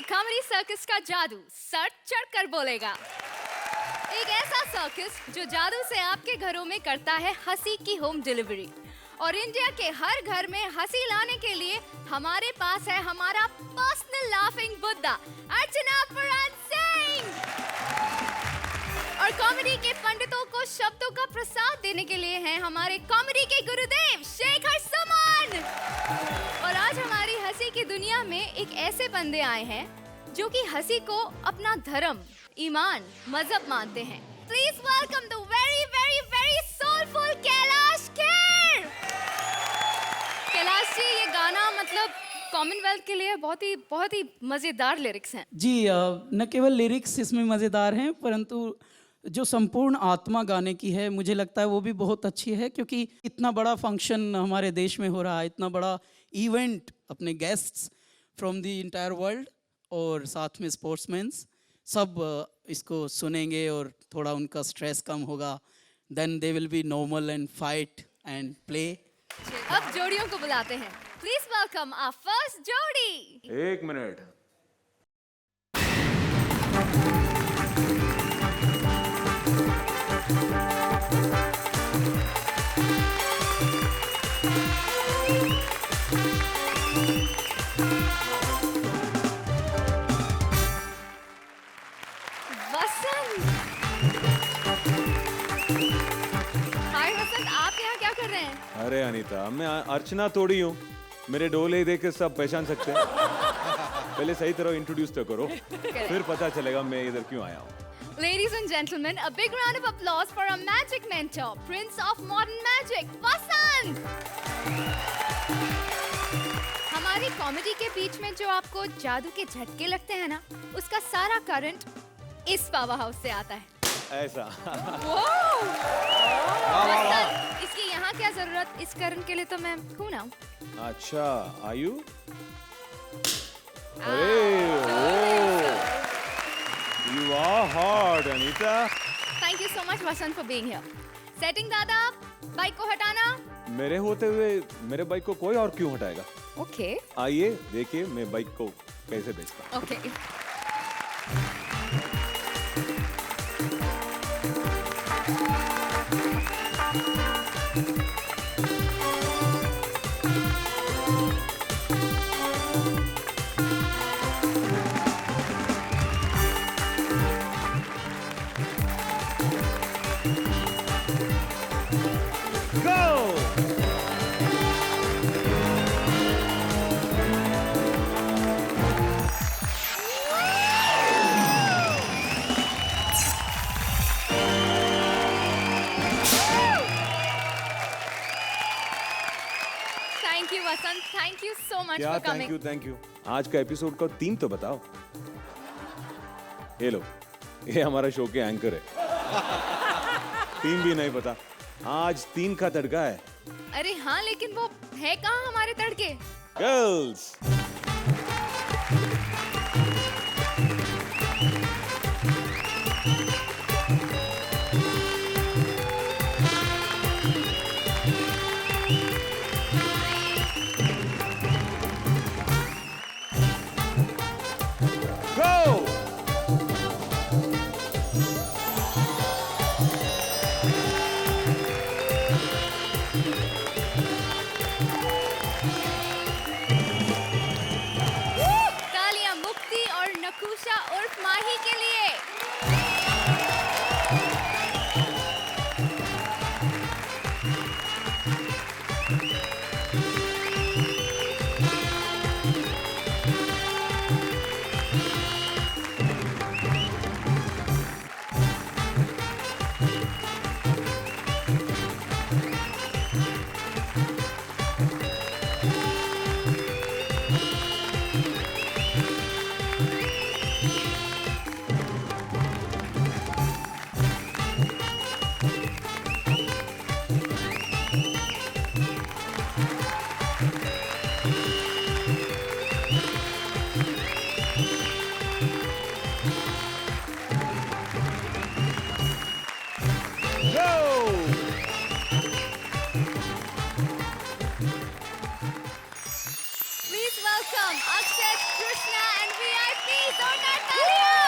Comedy circus का जादू sir चढ़कर बोलेगा। एक ऐसा सर्कस जो जादू से आपके घरों में करता है हंसी की होम डिलीवरी। और इंडिया के हर घर में हंसी लाने के लिए हमारे पास है हमारा पर्सनल लाफिंग बुद्धा अर्चना पराग सिंह। और कॉमेडी के पंडितों को शब्दों का प्रसाद देने के लिए हैं हमारे कॉमेडी के गुरुदेव शेखर सुमन। और आज हमारी हंसी की दुनिया में एक ऐसे बंदे आए हैं जो कि हंसी को अपना धर्म, ईमान, मजहब मानते हैं। Please welcome the very very very soulful Kailash Kher. Kailash ji, ये गाना मतलब कॉमनवेल्थ के लिए बहुत ही मजेदार लिरिक्स हैं। जी, न केवल लिरिक्स इसमें मज़ेदार हैं परंतु जो संपूर्ण आत्मा गाने की है मुझे लगता है वो भी बहुत अच्छी है, क्योंकि इतना बड़ा फंक्शन हमारे देश में हो रहा है, इतना बड़ा इवेंट, अपने guests from the entire world और साथ में स्पोर्ट्समैन्स सब इसको सुनेंगे और थोड़ा उनका स्ट्रेस कम होगा। Then they will be normal and fight and play. अब जोड़ियों को बुलाते हैं। प्लीज वेलकम आवर फर्स्ट जोड़ी। एक मिनट। वसंत। हाय वसंत, आप यहाँ क्या कर रहे हैं? अरे अनीता, मैं अर्चना थोड़ी हूँ, मेरे डोले देख के सब पहचान सकते हैं। पहले सही तरह इंट्रोड्यूस तो करो, फिर पता चलेगा मैं इधर क्यों आया हूँ। Ladies and gentlemen, a big round of applause for our magic mentor, Prince of Modern Magic, Vasant! हमारी कॉमेडी के बीच में जो आपको जादू के झटके लगते हैं ना, उसका सारा करंट इस पावर हाउस से आता है। ऐसा। वसंत, इसकी यहाँ क्या जरूरत? इस करंट के लिए तो मैं हूँ ना। अच्छा, आयु? अरे, you are hard, Anita. Thank you so much, Vasant, for being here. Setting दादा, बाइक को हटाना। मेरे होते हुए मेरे बाइक को कोई और क्यों हटाएगा? Okay. आइए देखिए मैं बाइक को कैसे बेचता हूँ। Okay. Thank you, Vasant. Thank you so much क्या for coming. Thank you. आज का एपिसोड का थीम तो बताओ। ये लो, ये हमारा शो के एंकर है। थीम भी नहीं पता। आज 3 का तड़का है। अरे हाँ, लेकिन वो है कहाँ हमारे तड़के? गर्ल्स। जोरदार तालियां।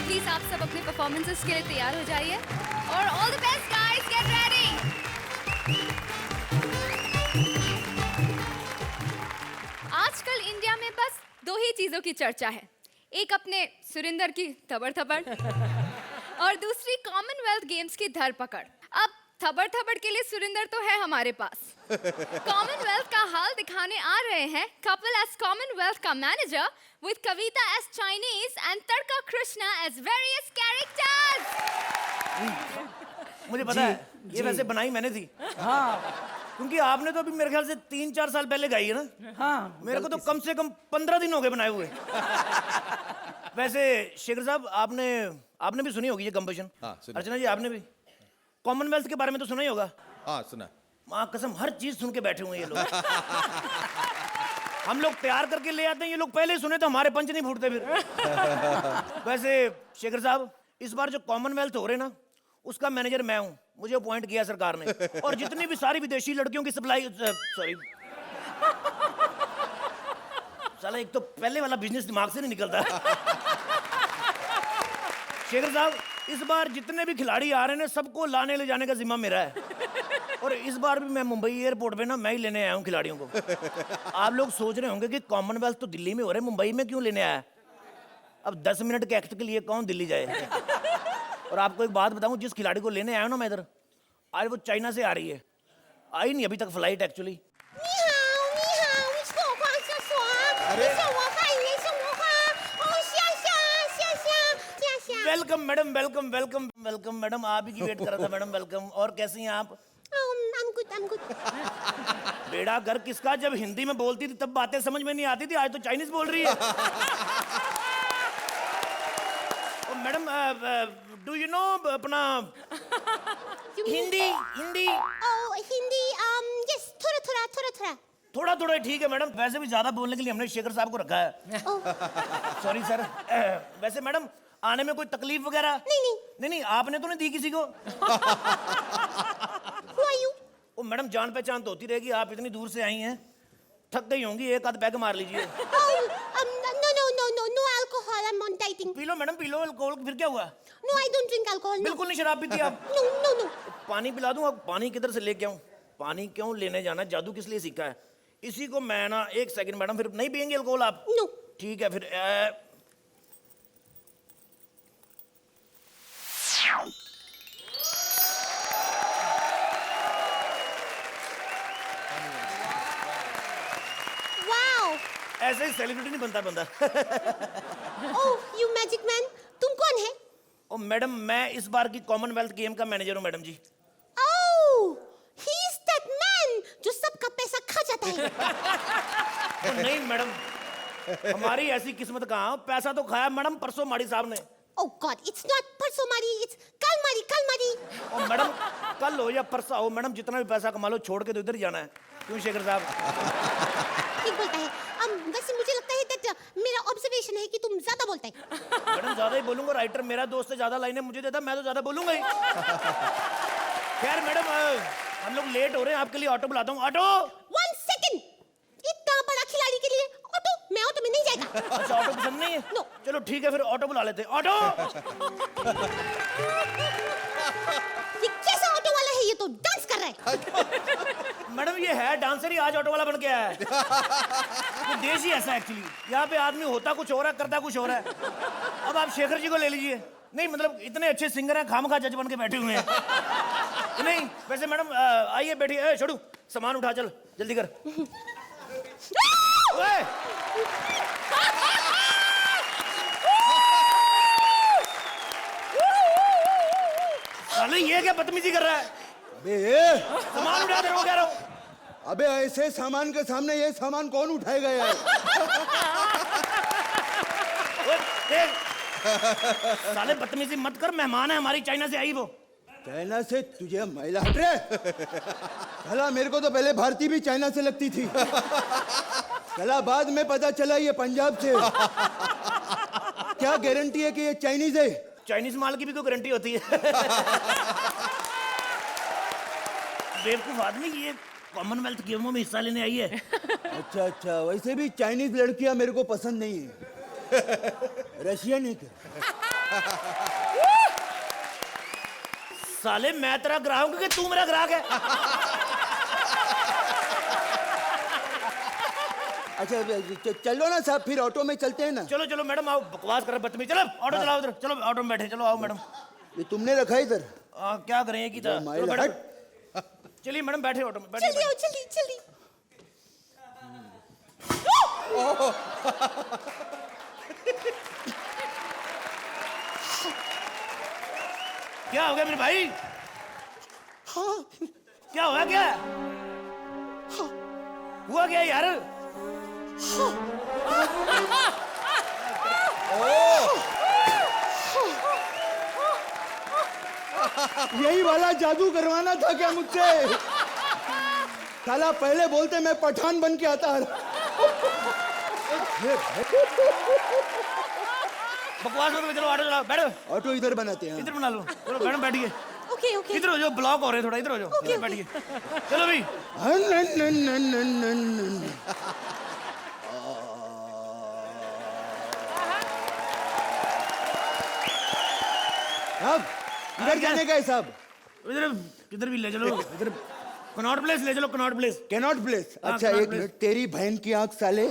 प्लीज आप सब अपने परफॉर्मेंसेस के लिए तैयार हो जाइए और all the best guys, get ready. आजकल इंडिया में बस दो ही चीजों की चर्चा है, एक अपने सुरिंदर की थबड़ थबड़ और दूसरी कॉमनवेल्थ गेम्स की धरपकड़। अब थबड़ थबड़ के लिए सुरिंदर तो है हमारे पास, कॉमनवेल्थ का हाल दिखाने आ रहे हैं कपिल एज कॉमनवेल्थ का manager with Kavita as Chinese and tadka Krishna as various characters. मुझे पता है ये वैसे बनाई मैंने थी, हाँ क्योंकि आपने तो अभी मेरे ख्याल से 3-4 साल पहले गाई है ना। हाँ, मेरे को तो कम से कम 15 दिन हो गए बनाए हुए। वैसे शेखर साहब, आपने भी सुनी होगी ये कंपोजिशन। हाँ, सुनी। अर्चना जी आपने भी कॉमनवेल्थ के बारे में तो सुना ही होगा। हाँ सुना। माँ कसम हर चीज सुन के बैठे हुए हैं ये लोग। हम लोग तैयार करके ले आते हैं, ये लोग पहले ही सुने तो हमारे पंच नहीं फूटते फिर। वैसे शेखर साहब, इस बार जो कॉमनवेल्थ हो रहे ना, उसका मैनेजर मैं हूँ, मुझे अपॉइंट किया सरकार ने। और जितनी भी सारी विदेशी लड़कियों की सप्लाई, सॉरी साला, एक तो पहले वाला बिजनेस दिमाग से नहीं निकलता। शेखर साहब, इस बार जितने भी खिलाड़ी आ रहे हैं सबको लाने ले जाने का जिम्मा मेरा है। और इस बार भी मैं मुंबई एयरपोर्ट पे ना मैं ही लेने आया हूँ खिलाड़ियों को। आप लोग सोच रहे होंगे कि कॉमनवेल्थ तो दिल्ली में हो रहे, मुंबई में क्यों लेने आया? अब 10 मिनट के एक्ट के लिए कौन दिल्ली जाए? और आपको एक बात बताऊं, जिस खिलाड़ी को लेने आया हूं ना मैं इधर, आज वो चाइना से आ रही है। आई नहीं अभी तक flight actually. Welcome madam, welcome welcome welcome madam, आप ही की वेट कर रहा था मैडम, वेलकम। और कैसी हैं आप? I'm good. बेड़ा घर किसका, जब हिंदी में बोलती थी तब बातें समझ में नहीं आती थी, आज तो चाइनीज बोल रही है। मैडम, डू यू नो अपना हिंदी? हिंदी यस, थोड़ा थोड़ा ठीक है मैडम, वैसे भी ज्यादा बोलने के लिए हमने शेखर साहब को रखा है। Sorry sir. वैसे मैडम, आने में कोई तकलीफ वगैरह? नहीं, आपने तो नहीं दी किसी को? ओ मैडम, जान पहचान तो होती रहेगी, आप इतनी दूर से आई हैं, थक गई होंगी, एक आध पैग मार लीजिए। no alcohol, I'm on dieting. P low madam, P low alcohol, फिर क्या हुआ? No, I don't drink alcohol. बिल्कुल नहीं शराब पीती आप? No. पानी पिला दूं? अब पानी किधर से लेके आऊं? पानी क्यों लेने जाना, जादू किस लिए सीखा है? इसी को मैं ना, एक सेकंड मैडम, फिर नहीं पियेंगे अल्कोहल आप? No. ठीक है फिर। Wow. ऐसे ही सेलिब्रिटी नहीं बनता बंदा। Oh, you magic man. तुम कौन है? ओ मैडम, मैं इस बार की कॉमनवेल्थ गेम का मैनेजर हूँ madam ji. Oh, he is that man जो सबका पैसा खा जाता है। ओ नहीं मैडम, हमारी ऐसी किस्मत कहाँ, पैसा तो खाया मैडम परसों माड़ी साहब ने। Oh God, it's not परसों मारी, it's कल मारी। ओ मैडम, कल हो या परसा हो मैडम, जितना भी पैसा कमा लो छोड़ के तो इधर ही जाना है। क्यों शेखर साहब? ठीक बोलता है। वैसे मुझे लगता है that मेरा ऑब्जर्वेशन है कि तुम ज्यादा बोलता है। मैडम ज्यादा ही बोलूंगा, राइटर मेरा दोस्त है, ज्यादा लाइनें मुझे देता, मैं तो ज्यादा बोलूंगा ही। खैर मैडम, हम लोग लेट हो रहे हैं, आपके लिए ऑटो बुलाता हूँ। ऑटो! 1 second, इतना बड़ा खिलाड़ी के लिए ऑटो? मैं ऑटो में नहीं जाएगा। अच्छा, ऑटो पसंद नहीं है? No. चलो ठीक है, फिर ऑटो बुला लेते हैं। ऑटो! ये कैसा ऑटो वाला है, ये तो डांस कर रहा है। मैडम ये है डांसर ही, आज ऑटो वाला बन के आया है। ये देश ही ऐसा एक्चुअली, यहाँ पे आदमी होता कुछ और है, करता कुछ और है। अब आप शेखर जी को ले लीजिए। नहीं मतलब इतने अच्छे सिंगर हैं, खामखा जज बन के बैठे हुए हैं। नहीं वैसे मैडम, आइए बैठिए। छोड़ू, सामान उठा, चल जल्दी कर। ओए! साले ये क्या बदतमीजी कर रहा है? सामान उठा दे, कह रहा हूँ। अबे ऐसे सामान के सामने ये सामान कौन उठाएगा यार? देख, साले बदतमीजी मत कर, मेहमान है हमारी, चाइना से आई वो। चाइना से तुझे महिला हट रहे? चला, मेरे को तो पहले भारतीय भी चाइना से लगती थी। चला, बाद में पता चला ये पंजाब से। क्या गारंटी है कि ये चाइनीज है? चाइनीज माल की भी कोई गारंटी होती है? बेवकूफ आदमी, ये कॉमनवेल्थ गेमों में हिस्सा लेने आई है। अच्छा अच्छा, वैसे भी चाइनीज लड़कियां मेरे को पसंद नहीं है, रशियन ही साले मैं तेरा ग्राहक हूं कि तू मेरा ग्राहक है? अच्छा चलो ना साहब, फिर ऑटो में चलते हैं ना। चलो चलो मैडम, आओ, बकवास कर बदतमीज। चलो ऑटो चलाओ उधर, चलो ऑटो में बैठे, चलो आओ मैडम। ये तुमने रखा इधर? क्या करें, एक ही था। माइल चलो, बैठो। हट। चलिए मैडम बैठे ऑटो में, बैठे, जल्दी आओ, बैठे। जल्दी जल्दी। क्या हो गया मेरे भाई? हाँ क्या हुआ, क्या हुआ क्या यार? यही वाला जादू करवाना था क्या मुझसे? साला पहले बोलते मैं पठान बन के आता। बकवास मत करो, चलो ऑटो चलाओ, बैठो। ऑटो इधर बनाते हैं। इधर बना लो, चलो मैडम बैठिए। Okay okay. इधर हो जाओ, ब्लॉक हो रहे हैं थोड़ा, इधर हो जाओ, ओके, इधर बैठिए। चलो भाई। साहब इधर जाने का है साहब? इधर किधर भी ले चलो, इधर कनॉट प्लेस ले चलो, कनॉट प्लेस। Cannot place? हाँ, अच्छा Connaught एक Place। मिनट, तेरी बहन की आंख साले।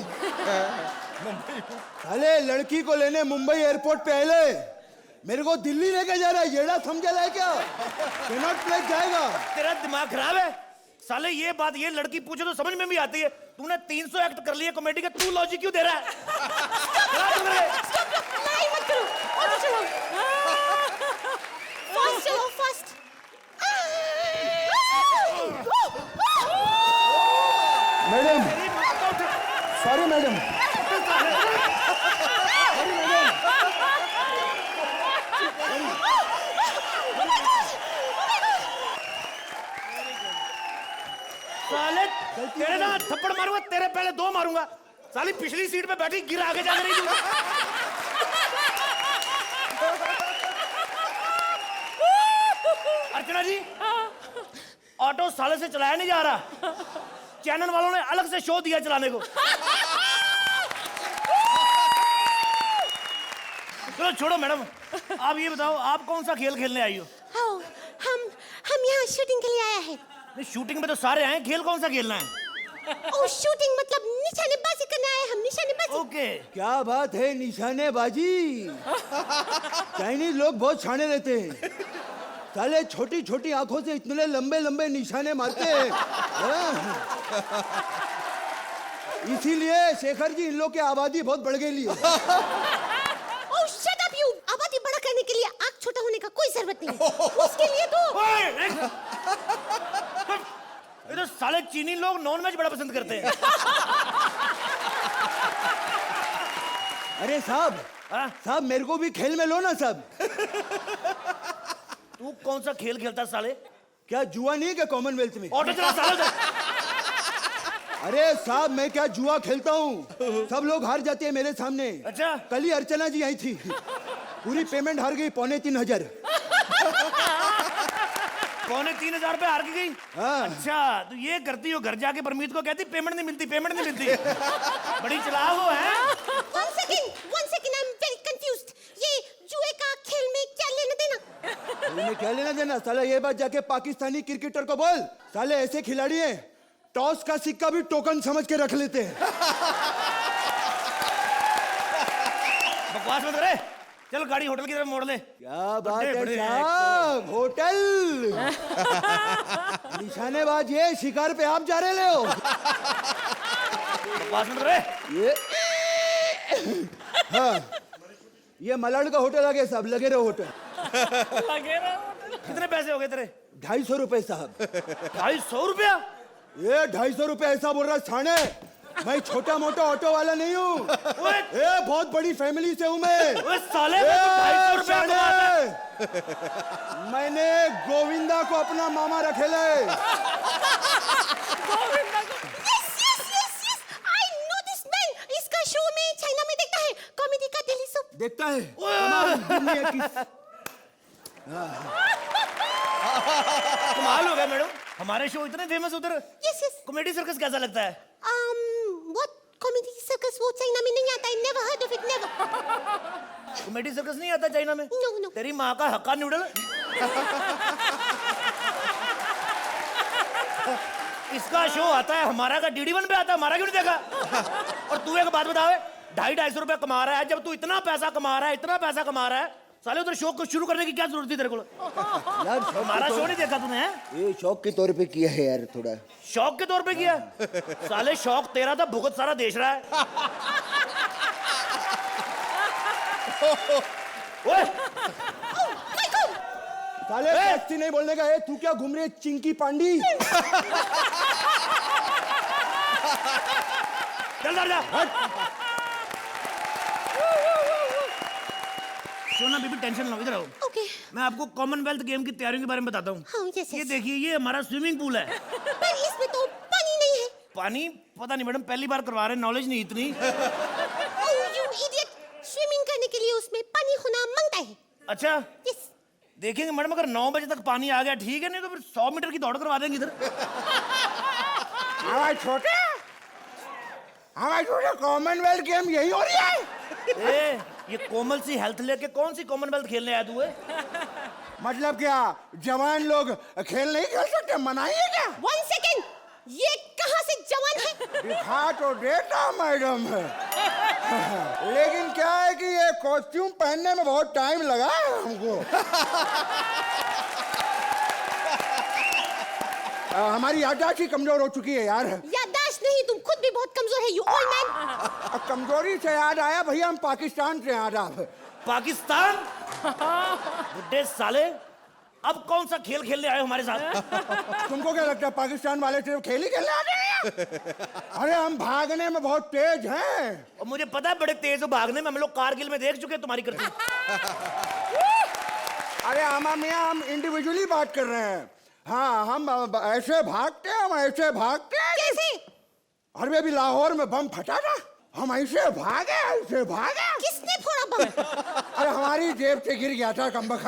साले लड़की को लेने मुंबई एयरपोर्ट पे आए, मेरे को दिल्ली लेके जा रहा है, येड़ा समझा है क्या? कैनॉट प्लेस जाएगा? तेरा दिमाग खराब है साले, ये बात ये लड़की पूछे तो समझ में भी आती है। तूने 300 एक्ट कर लिए कॉमेडी के, तू लॉजिक क्यों दे रहा है? लड़ाई मत करो, ऑटो चलाओ। फास्ट चलो, फास्ट। Madam sorry madam. साले तेरे ना थप्पड़ मारूंगा, तेरे पहले 2 मारूंगा। साली पिछली सीट पे बैठी, गिर आगे जाके नहीं दूंगा। अर्चना जी, ऑटो साले से चलाया नहीं जा रहा, चैनल वालों ने अलग से शो दिया चलाने को। चलो छोड़ो मैडम, आप ये बताओ आप कौन सा खेल खेलने आई हो? हाँ, हम यहाँ शूटिंग के लिए आया है। नहीं, शूटिंग में तो सारे आए, खेल कौन सा खेलना है? ओ शूटिंग मतलब निशानेबाजी करने आए, हम निशानेबाजी। ओके। क्या बात है, निशानेबाजी? चाइनीज लोग बहुत छाने रहते हैं, साले छोटी छोटी आंखों से इतने लंबे लंबे निशाने मारते हैं। इसीलिए शेखर जी इन लोग की आबादी बहुत बढ़ गई है। Oh, shut up you! आबादी बड़ा करने के लिए आँख छोटा होने का कोई जरूरत नहीं है। उसके लिए तो ये तो साले चीनी लोग नॉनवेज बड़ा पसंद करते हैं। अरे साहब, हाँ? साहब मेरे को भी खेल में लो ना साहब। तू कौन सा खेल खेलता है साले? क्या जुआ नहीं है क्या कॉमनवेल्थ में? ऑटो चला साले। अरे साहब मैं क्या जुआ खेलता हूँ, सब लोग हार जाते हैं मेरे सामने। अच्छा। कल ही अर्चना जी आई थी, पूरी पेमेंट हार गई, 3,500। 3,500 रुपए हार के गई? हाँ। अच्छा तो ये करती हो, घर जाके परमीत को कहती पेमेंट नहीं मिलती, पेमेंट नहीं मिलती। बड़ी चालाक हो है। one second, I'm very confused. ये जुए का खेल में क्या लेना देना? इन्हें क्या लेना देना? साला ये बात जाके पाकिस्तानी क्रिकेटर को बोल, साले ऐसे खिलाड़ी हैं, टॉस का सिक्का भी टोकन समझ के रख लेते हैं। बकवास मत करे, चल गाड़ी होटल की तरफ मोड़ ले। क्या बात बड़े है बड़े साहब, होटल। निशानेबाज ये, शिकार पे आप जा रहे हो? बकवास मत करे। ये हाँ, ये मलाड का होटल आ गया साहब, लगे रहो होटल। कितने पैसे हो गए तेरे? 250 रुपए साहब। 250 रुपया? ये 250 रुपए ऐसा बोल रहा छाने, मैं छोटा मोटा ऑटो वाला नहीं हूँ, ओए, ये बहुत बड़ी फैमिली से हूँ मैं। ओए साले में तो 250 रुपया कमाता है। मैंने गोविंदा को अपना मामा रखेले। Yes, I know this man. इसका शो में चाइना में देखता है, कॉमेडी का दिल्ली सूप। देखता है तमाम दुनिया की कमाल हो गया मैडम, हमारे शो इतने फेमस उधर। Yes, yes. कॉमेडी सर्कस कैसा लगता है? What comedy circus? वो चाइना में नहीं आता है. Never heard of it. Never. Comedy circus नहीं आता चाइना में? No, no. तेरी माँ का हक्का नूडल। इसका शो आता है, हमारा का DD1 पे आता है, हमारा क्यों नहीं देखा? और तू एक बात बतावे, 250-250 रुपया कमा रहा है, जब तू इतना पैसा कमा रहा है, इतना पैसा कमा रहा है, साले उधर शो को शुरू करने की क्या जरूरत थी तेरे को? यार हमारा शो नहीं देखा तूने? हैं? ये शौक के तौर पे किया है यार थोड़ा। शौक के तौर पे किया? साले शौक तेरा था, भुगत सारा देश रहा है। ओए, साले ऐसी नहीं बोलने का है, तू क्या घूम रही है चिंकी पांडी? चल जा। सोना बेबी टेंशन लो, इधर आओ। Okay. मैं आपको कॉमनवेल्थ गेम की तैयारियों के बारे में बताता हूँ। हाँ, yes, ये yes. देखिए, ये हमारा स्विमिंग पूल है। पर इसमें तो पानी नहीं है. पानी पता नहीं मैडम, पहली बार करवा रहे हैं, नॉलेज नहीं इतनी। Oh, you idiot! स्विमिंग करने के लिए उसमें पानी होना मांगता है. अच्छा Yes. देखेंगे मैडम, अगर 9 बजे तक पानी आ गया ठीक है, नहीं तो फिर 100 मीटर की दौड़ करवा देंगे इधर। हमारे छोटे कॉमनवेल्थ गेम यही हो रही है। ए, ये कोमल सी हेल्थ लेके कौन सी कॉमनवेल्थ खेलने आया तू? मतलब क्या जवान लोग खेल नहीं खेल सकते, मनाइए क्या? 1 second. ये कहाँ से जवान है? दिखा तो देता मैडम, लेकिन क्या है कि ये कॉस्ट्यूम पहनने में बहुत टाइम लगा है हमको। हमारी याददाश्त ही कमजोर हो चुकी है यार। याददाश्त नहीं, तुम खुद भी बहुत कमजोर है, you old man. कमजोरी से याद आया भैया, हम पाकिस्तान से याद आप। पाकिस्तान? बुड्ढे साले, अब कौन सा खेल खेलने आए हो हमारे साथ? तुमको क्या लगता है पाकिस्तान वाले सिर्फ खेल ही खेलने आते हैं? अरे हम भागने में बहुत तेज हैं। और मुझे पता है बड़े तेज हो भागने में, हम लोग कारगिल में देख चुके हैं तुम्हारी करतूत। अरे आमा मियाँ, हम इंडिविजुअली बात कर रहे हैं। हाँ, हम ऐसे भागते हैं, कैसे? अरे अभी लाहौर में बम फटा था, हम ऐसे भागे। किसने फोड़ा बम? अरे हमारी जेब से गिर गया था कमबख्त।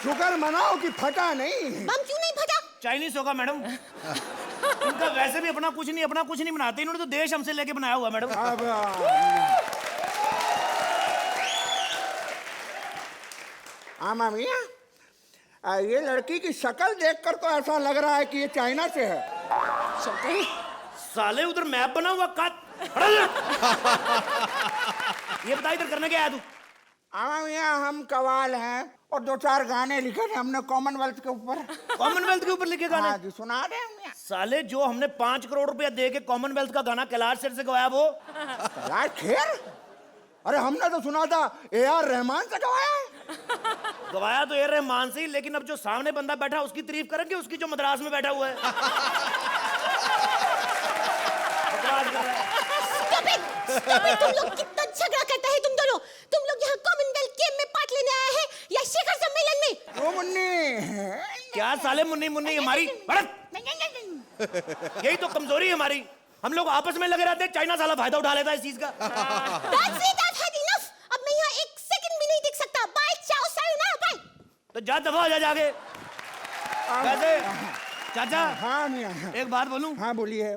शुक्र मनाओ कि फटा नहीं। बम क्यों नहीं फटा? चाइनीज होगा मैडम। उनका वैसे भी अपना कुछ नहीं बनाते, इन्होंने तो देश हमसे लेके बनाया हुआ मैडम। अब आमा मियाँ, ये लड़की की शक्ल देखकर तो ऐसा लग रहा है कि ये चाइना से है। साले उधर मैप बना हुआ का। ये बता इधर करने क्या आया तू? आमा मियाँ, हम कवाल हैं और 2-4 गाने लिखे थे हमने कॉमनवेल्थ के ऊपर। कॉमनवेल्थ के ऊपर लिखे गाने? हाँ जी, सुना रहे हैं मियाँ। साले जो हमने 5 करोड़ रुपया दे के कॉमनवेल्थ का गाना कैलाश खेर से गवाया वो? कैलाश खेर? अरे हमने तो सुना था AR रहमान से गवाया है। गवाया तो AR रहमान से ही, लेकिन अब जो सामने बंदा बैठा उसकी तारीफ करेंगे, उसकी जो मद्रास में बैठा हुआ है। Stupid! तुम लोग कितना झगड़ा करता है तुम दोनों? तुम लोग यहाँ कॉमनवेल्थ गेम में पार्ट लेने आए हैं या शिखर सम्मेलन में? ओ मुन्नी, क्या साले मुन्नी हमारी भड़क। यही तो कमजोरी है हमारी, हम लोग आपस में लगे रहते हैं, चाइना साला फायदा उठा लेता है इस चीज का। That's it, I've had enough. अब मैं यहाँ 1 सेकंड भी नहीं देख सकता. Bye, ciao, sayonara, bye. तो जा दफा हो जा जाके। वैसे चाचा, हाँ मियाँ, एक बात बोलूं? हाँ बोलिए।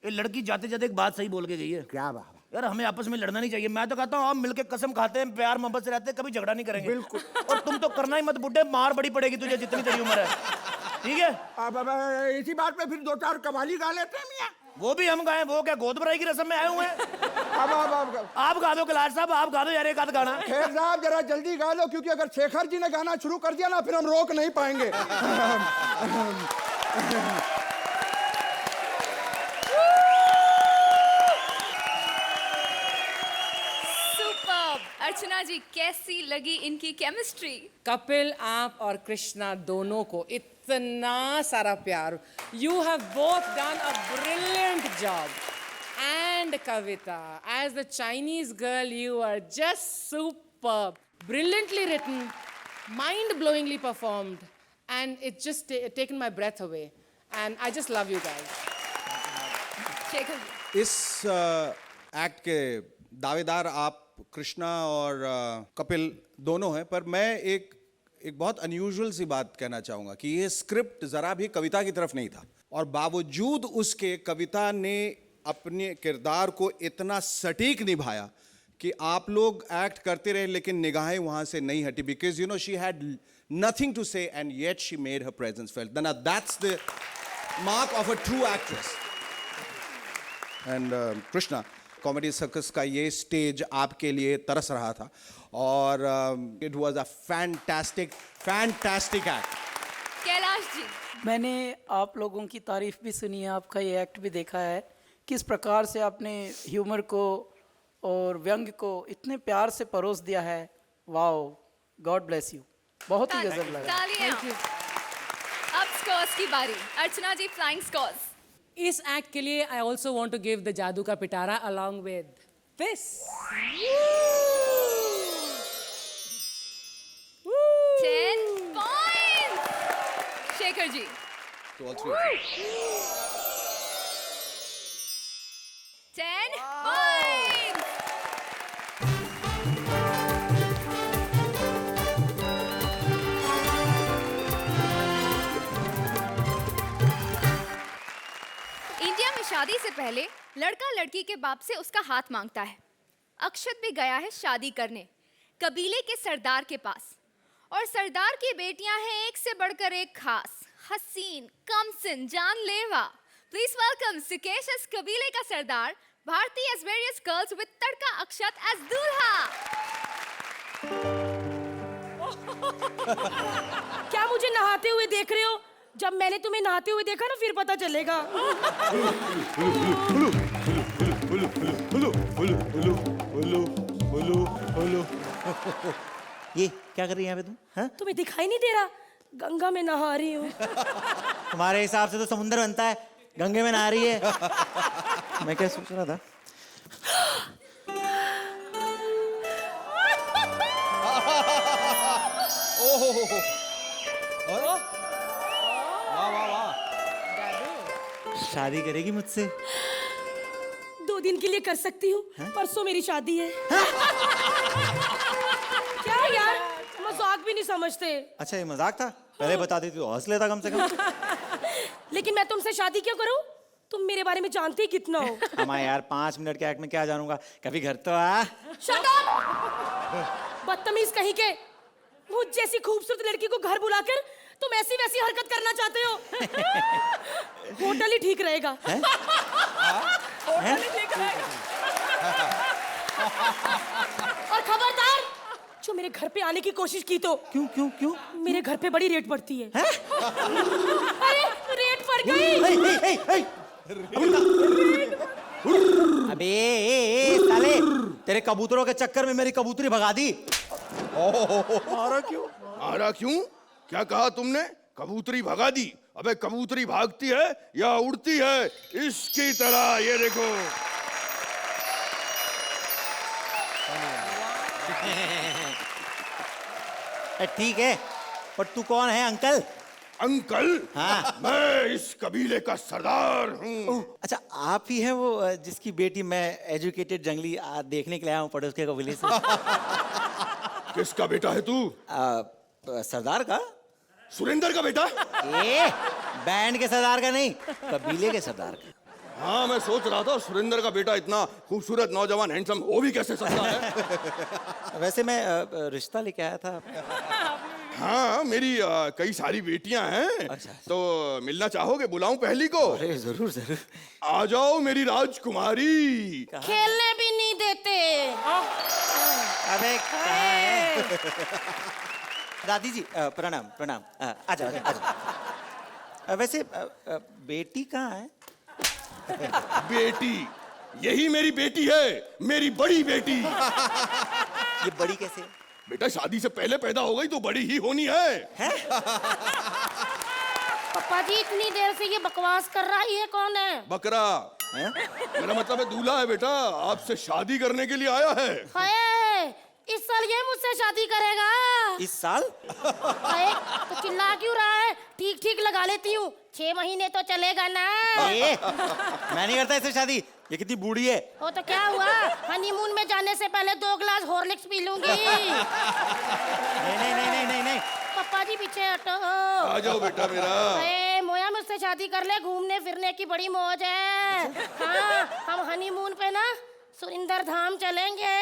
ये लड़की जाते जाते एक बात सही बोल के गई है। क्या बात? यार हमें आपस में लड़ना नहीं चाहिए। मैं तो कहता हूँ आप मिलके कसम खाते हैं, प्यार मोहब्बत से रहते हैं, कभी झगड़ा नहीं करेंगे। बिल्कुल। और तुम तो करना ही मत बुड्ढे, मार बड़ी पड़ेगी तुझे जितनी तेरी उम्र है। ठीक है? अब इसी बात पे फिर 2-4 कवाली गा लेते हैं मियाँ। वो भी हम गाएं, वो क्या गोद भराई की रस्म में आए हुए हैं? अब आप गा दो कैलाश साहब, आप गा दो यार एक आध गाना। खेर साहब जरा जल्दी गा लो, क्योंकि अगर शेखर जी ने गाना शुरू कर दिया ना फिर हम रोक नहीं पाएंगे। सुपर्ब! अर्चना जी, कैसी लगी इनकी केमिस्ट्री? कपिल, आप और कृष्णा दोनों को इतना सारा प्यार. You have both done a brilliant job. And Kavita, as the Chinese girl, you are just superb. Brilliantly written, mind-blowingly performed, and it just taken my breath away. And I just love you guys. Shekhar ji, इस act के दावेदार आप कृष्णा और कपिल दोनों हैं, पर मैं एक बहुत अनयूजुअल सी बात कहना चाहूँगा कि ये स्क्रिप्ट ज़रा भी कविता की तरफ नहीं था, और बावजूद उसके कविता ने अपने किरदार को इतना सटीक निभाया कि आप लोग एक्ट करते रहे लेकिन निगाहें वहाँ से नहीं हटी, because you know she had nothing to say and yet she made her presence felt. That's the mark of a true actress. And Krishna, comedy circus का ये स्टेज आपके लिए तरस रहा था, और it was a fantastic act. Kailash ji, मैंने आप लोगों की तारीफ भी सुनी है, आपका ये एक्ट भी देखा है, किस प्रकार से आपने ह्यूमर को और व्यंग को इतने प्यार से परोस दिया है. Wow, god bless you. बहुत ही गजब लगा. तालियां. अब स्कोर्स की बारी. Archana ji, flying scores. इस एक्ट के लिए I also want to give the जादू का पिटारा along with this. 10 points. Shekhar ji. To all three. 10 points. India में शादी से पहले लड़का लड़की के बाप से उसका हाथ मांगता है. अक्षत भी गया है शादी करने कबीले के सरदार के पास, और सरदार की बेटियां हैं एक से बढ़कर एक खास, हसीन, कमसिन, जानलेवा. प्लीज वेलकम सिकेश एस कबीले का सरदार, Bharti as various girls with tadka Akshat as दूल्हा. क्या मुझे नहाते हुए देख रहे हो? जब मैंने तुम्हें नहाते हुए देखा ना, फिर पता चलेगा. ये क्या कर रही है यहाँ पे तुम? हाँ? तुम्हें दिखाई नहीं दे रहा? गंगा में नहा रही हूँ. तुम्हारे हिसाब से तो समुद्र बनता है, गंगे में नहा रही है. मैं क्या सोच रहा था, शादी करेगी मुझसे? 2 दिन के लिए कर सकती हूँ, परसों मेरी शादी है. क्या यार, मजाक भी नहीं समझते. अच्छा, ये मजाक था? पहले बता देती तो हंस लेता कम से कम. लेकिन मैं तुमसे शादी क्यों करूँ? तुम मेरे बारे में जानते ही कितना हो. अम्मा यार, 5 मिनट के एक्ट में क्या जानूंगा, कभी घर तो आ. Shut up! बदतमीज कहीं के. मुझ जैसी खूबसूरत लड़की को घर बुलाकर तुम ऐसी वैसी हरकत करना चाहते हो? होटल ही ठीक रहेगा. होटल ही ठीक रहेगा. और खबरदार, जो मेरे घर पे आने की कोशिश की तो. क्यों? मेरे घर पे बड़ी रेट पड़ती है. अरे रेट पड़ गई. अबे साले, तेरे कबूतरों के चक्कर में मेरी कबूतरी भगा दी. मारा क्यों? क्या कहा तुमने? कबूतरी भगा दी? अबे कबूतरी भागती है या उड़ती है? इसकी तरह. ये देखो. ठीक है, पर तू कौन है अंकल? अंकल? हाँ. मैं इस कबीले का सरदार हूँ. अच्छा, आप ही हैं वो जिसकी बेटी मैं एजुकेटेड जंगली देखने के लिए आया हूँ पड़ोस के कबीले से. किसका बेटा है तू? सरदार का. सुरेंद्र का बेटा? बैंड के सरदार का नहीं, कबीले के सरदार का. हाँ, मैं सोच रहा था सुरेंद्र का बेटा इतना खूबसूरत नौजवान हैंडसम हो भी कैसे सकता है. वैसे मैं रिश्ता लेके आया था. हाँ, मेरी कई सारी बेटियां हैं. अच्छा. तो मिलना चाहोगे? बुलाऊं पहली को? अरे जरूर जरूर. आ जाओ मेरी राजकुमारी. खेलने भी नहीं देते. अबे कहाँ है? दादी जी प्रणाम. आ जाओ. वैसे बेटी कहाँ है? बेटी? यही मेरी बेटी है, मेरी बड़ी बेटी. ये बड़ी कैसे? बेटा, शादी से पहले पैदा हो गई तो बड़ी ही होनी है. पापा जी, इतनी देर से ये बकवास कर रहा है, ये कौन है? बकरा. मेरा मतलब है दूल्हा है बेटा, आपसे शादी करने के लिए आया है. हाय, इस साल ये मुझसे शादी करेगा। इस साल? अरे तो चिल्ला क्यों रहा है? ठीक ठीक लगा लेती हूँ, 6 महीने तो चलेगा ना। मैं नहीं करता इससे शादी, ये कितनी बूढ़ी है। वो तो क्या हुआ, हनीमून में जाने से पहले 2 ग्लास हॉर्लिक्स पी लूंगी। नहीं नहीं नहीं नहीं नहीं नहीं। पापा जी पीछे हटो। आ जाओ बेटा मेरा। अरे मोया मुझसे शादी कर ले, घूमने फिरने की बड़ी मौज है। हाँ हम हनीमून पे ना सुरिंदर धाम चलेंगे।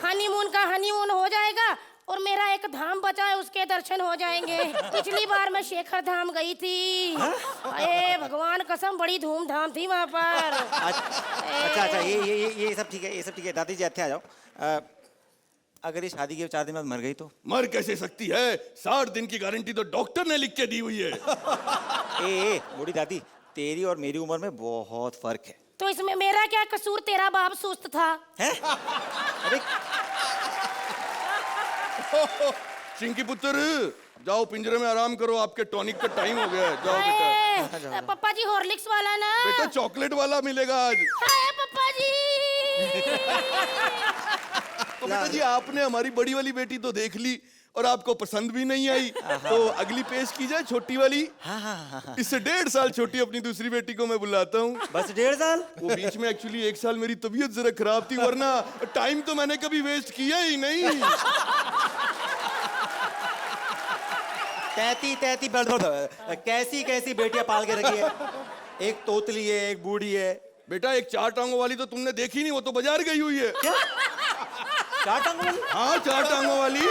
हनीमून का हनीमून हो जाएगा और मेरा एक धाम बचा है, उसके दर्शन हो जाएंगे। पिछली बार मैं शेखर धाम गई थी। अरे भगवान कसम बड़ी धूमधाम थी वहाँ पर। अच्छा अच्छा, ये सब ठीक है, ये सब ठीक है। दादी जी अच्छे आ जाओ। अगर ये शादी के 4 दिन बाद मर गई तो? मर कैसे सकती है, 60 दिन की गारंटी तो डॉक्टर ने लिख के दी हुई है। ए बूढ़ी दादी, तेरी और मेरी उम्र में बहुत फर्क है। तो इसमें मेरा क्या कसूर, तेरा बाप सुस्त था। हैं? अरे चिंकी पुत्र, जाओ पिंजरे में आराम करो, आपके टॉनिक का टाइम हो गया है। जाओ बेटा। अरे, पापा जी हॉर्लिक्स वाला ना। बेटा चॉकलेट वाला मिलेगा आज। हाय पापा जी। तो बेटा जी आपने हमारी बड़ी वाली बेटी तो देख ली और आपको पसंद भी नहीं आई, तो अगली पेश की जाए छोटी वाली। इससे 1.5 साल छोटी अपनी दूसरी बेटी को मैं बुलाता हूँ। बस 1.5 साल? वो बीच में एक्चुअली 1 साल मेरी तबीयत जरा खराब थी, वरना टाइम तो मैंने कभी वेस्ट किया ही नहीं। 33 कैसी कैसी बेटियां पाल के रखी है। एक तोतली है, एक बूढ़ी है। बेटा एक 4 टांगों वाली तो तुमने देखी नहीं, वो तो बाजार गई हुई है। क्या? 4 टांगों वाली? हाँ 4 टांगों वाली।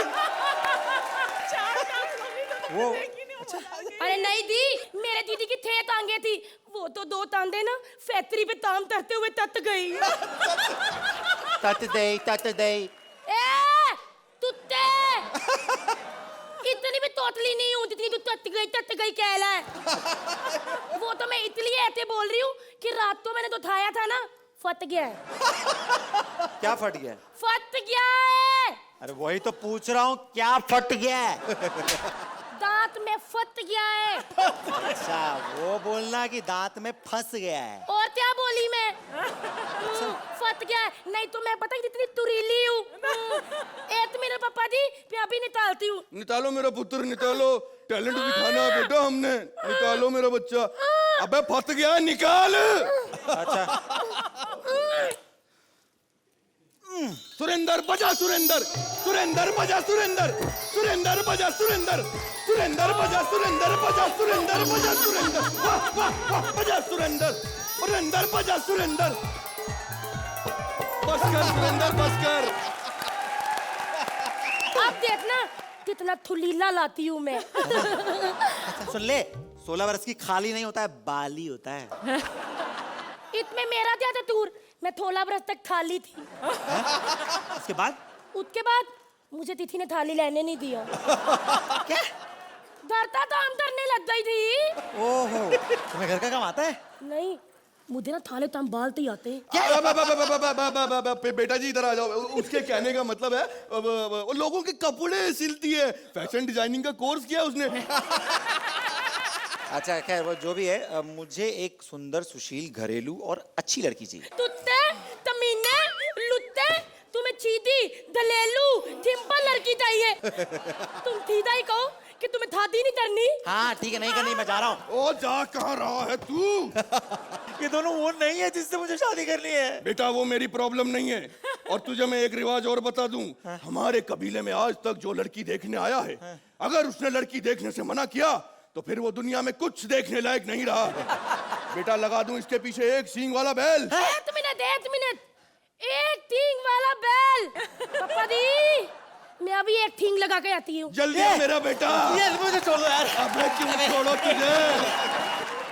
वो अरे नहीं दी, मेरे दीदी की थे टांगे थी, वो तो 2 टांगे ना फैक्ट्री पे ताम तरते हुए तत गई। तत दे। ए तुत्ते, इतनी भी तोतली नहीं हूँ जितनी तू तत गई कहला है। वो तो मैं इसलिए ऐसे बोल रही हूँ कि रात को मैंने तो उठाया था ना, फट गया है। क्या फट गया? फट गया है। अरे वही तो पूछ रहा हूँ, क्या फट गया है? दांत में फट गया है। अच्छा वो बोलना कि दांत में फंस गया है। और क्या बोली मैं? फट गया है। नहीं तो मैं पता कितनी तुरीली हूँ। एक मिनट पापा जी, मैं अभी निकालती हूँ। निकालो मेरा पुत्र, निकालो। टैलेंट दिखाना है बेटा हमने। निकालो मेरा बच्चा। अबे फंस गया, निकाल। अच्छा सुरेंदर बजा, सुरेंदर सुरेंदर बजा, सुरेंदर सुरेंदर बजा, सुरेंदर सुरेंदर बजा, सुरेंदर बजा, सुरेंदर बजा, सुरेंदर वाह वाह वाह बजा, सुरेंदर सुरेंदर बजा, सुरेंदर। बस कर सुरेंदर, बस कर। अब देखना कितना थुलीला लाती हूँ मैं। सुन ले, 16 वर्ष की खाली नहीं होता है, बाली होता है। इसमें मेरा क्या था दूर, मैं 16 बरस तक थाली थी। उसके बाद? उसके बाद मुझे तिथि ने थाली लेने नहीं दिया। क्या? डरता तो हम करने लग गई थी। ओहो, तुम्हें घर का काम आता है? नहीं, मुझे ना थाले तम बालते ही आते हैं। बेटा जी इधर आ जाओ। उसके कहने का मतलब है वो लोगों के कपड़े सिलती है, फैशन डिजाइनिंग का कोर्स किया उसने। अच्छा खैर वो जो भी है, मुझे एक सुंदर सुशील घरेलू और अच्छी लड़की चाहिए। तुत्ते, तमीने, लुत्ते, तुम्हें चीटी, दलेलू, सिंपल लड़की चाहिए। तुम सीधा ही कहो कि तुम्हें थादी नहीं करनी। हाँ ठीक है, नहीं करनी, मैं जा रहा हूँ। ओ जा कहाँ रहा है तू? ये दोनों वो नहीं है जिससे मुझे शादी करनी है। बेटा वो मेरी प्रॉब्लम नहीं है। और तुझे मैं एक रिवाज और बता दूं, हमारे कबीले में आज तक जो लड़की देखने आया है, अगर उसने लड़की देखने से मना किया तो फिर वो दुनिया में कुछ देखने लायक नहीं रहा। बेटा लगा दूं इसके पीछे एक सींग वाला बैल। एक मिनट, एक सींग वाला बैल। पापा दी, मैं अभी एक ठींग लगा के आती हूँ। जल्दी आ मेरा बेटा। ये मुझे छोड़ दो यार। अबे क्यों छोड़ो तुझे?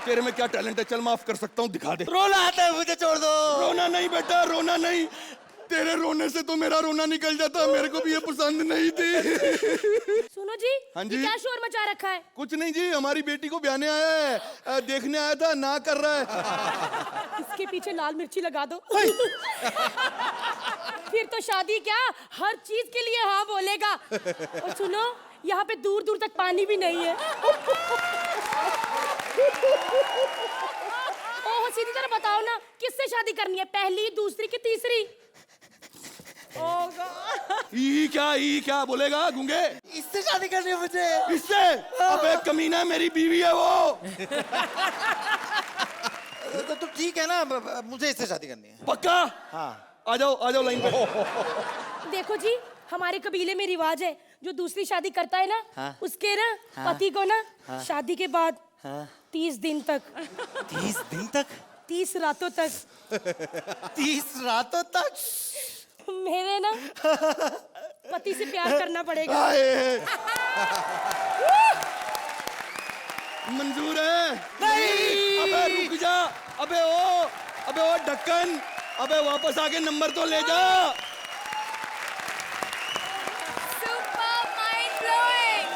तेरे में क्या टैलेंट है, चल माफ कर सकता हूँ, दिखा दे। रोना आता है, मुझे छोड़ दो। रोना नहीं बेटा, रोना नहीं। तेरे रोने से तो मेरा रोना निकल जाता। मेरे को भी ये पसंद नहीं थी। सुनो जी, हाँ जी? ये क्या शोर मचा रखा है? कुछ नहीं जी, हमारी बेटी को ब्याने आया है, देखने आया था, ना कर रहा है। इसके पीछे लाल मिर्ची लगा दो। फिर तो शादी क्या, हर चीज के लिए हाँ बोलेगा। और सुनो, यहाँ पे दूर दूर तक पानी भी नहीं है। ओह सीधी तरह बताओ ना, किससे शादी करनी है, पहली, दूसरी की तीसरी? ई क्या बोलेगा गूंगे? इससे शादी करनी है मुझे। इससे? अबे कमीना, मेरी बीवी है वो। तो ठीक है ना, मुझे इससे शादी करनी है। पक्का? हाँ। आ जाओ लाइन पे। देखो जी, हमारे कबीले में रिवाज है, जो दूसरी शादी करता है ना, हाँ। उसके ना पति को ना शादी के बाद 30 दिन तक 30 दिन तक? 30 रातों तक 30 रातों तक? मेरे ना पति से प्यार करना पड़ेगा। मंजूर है? नहीं। अबे रुक जा। अबे ओ ढक्कन, अबे वापस आके नंबर तो ले जा। Super mind blowing.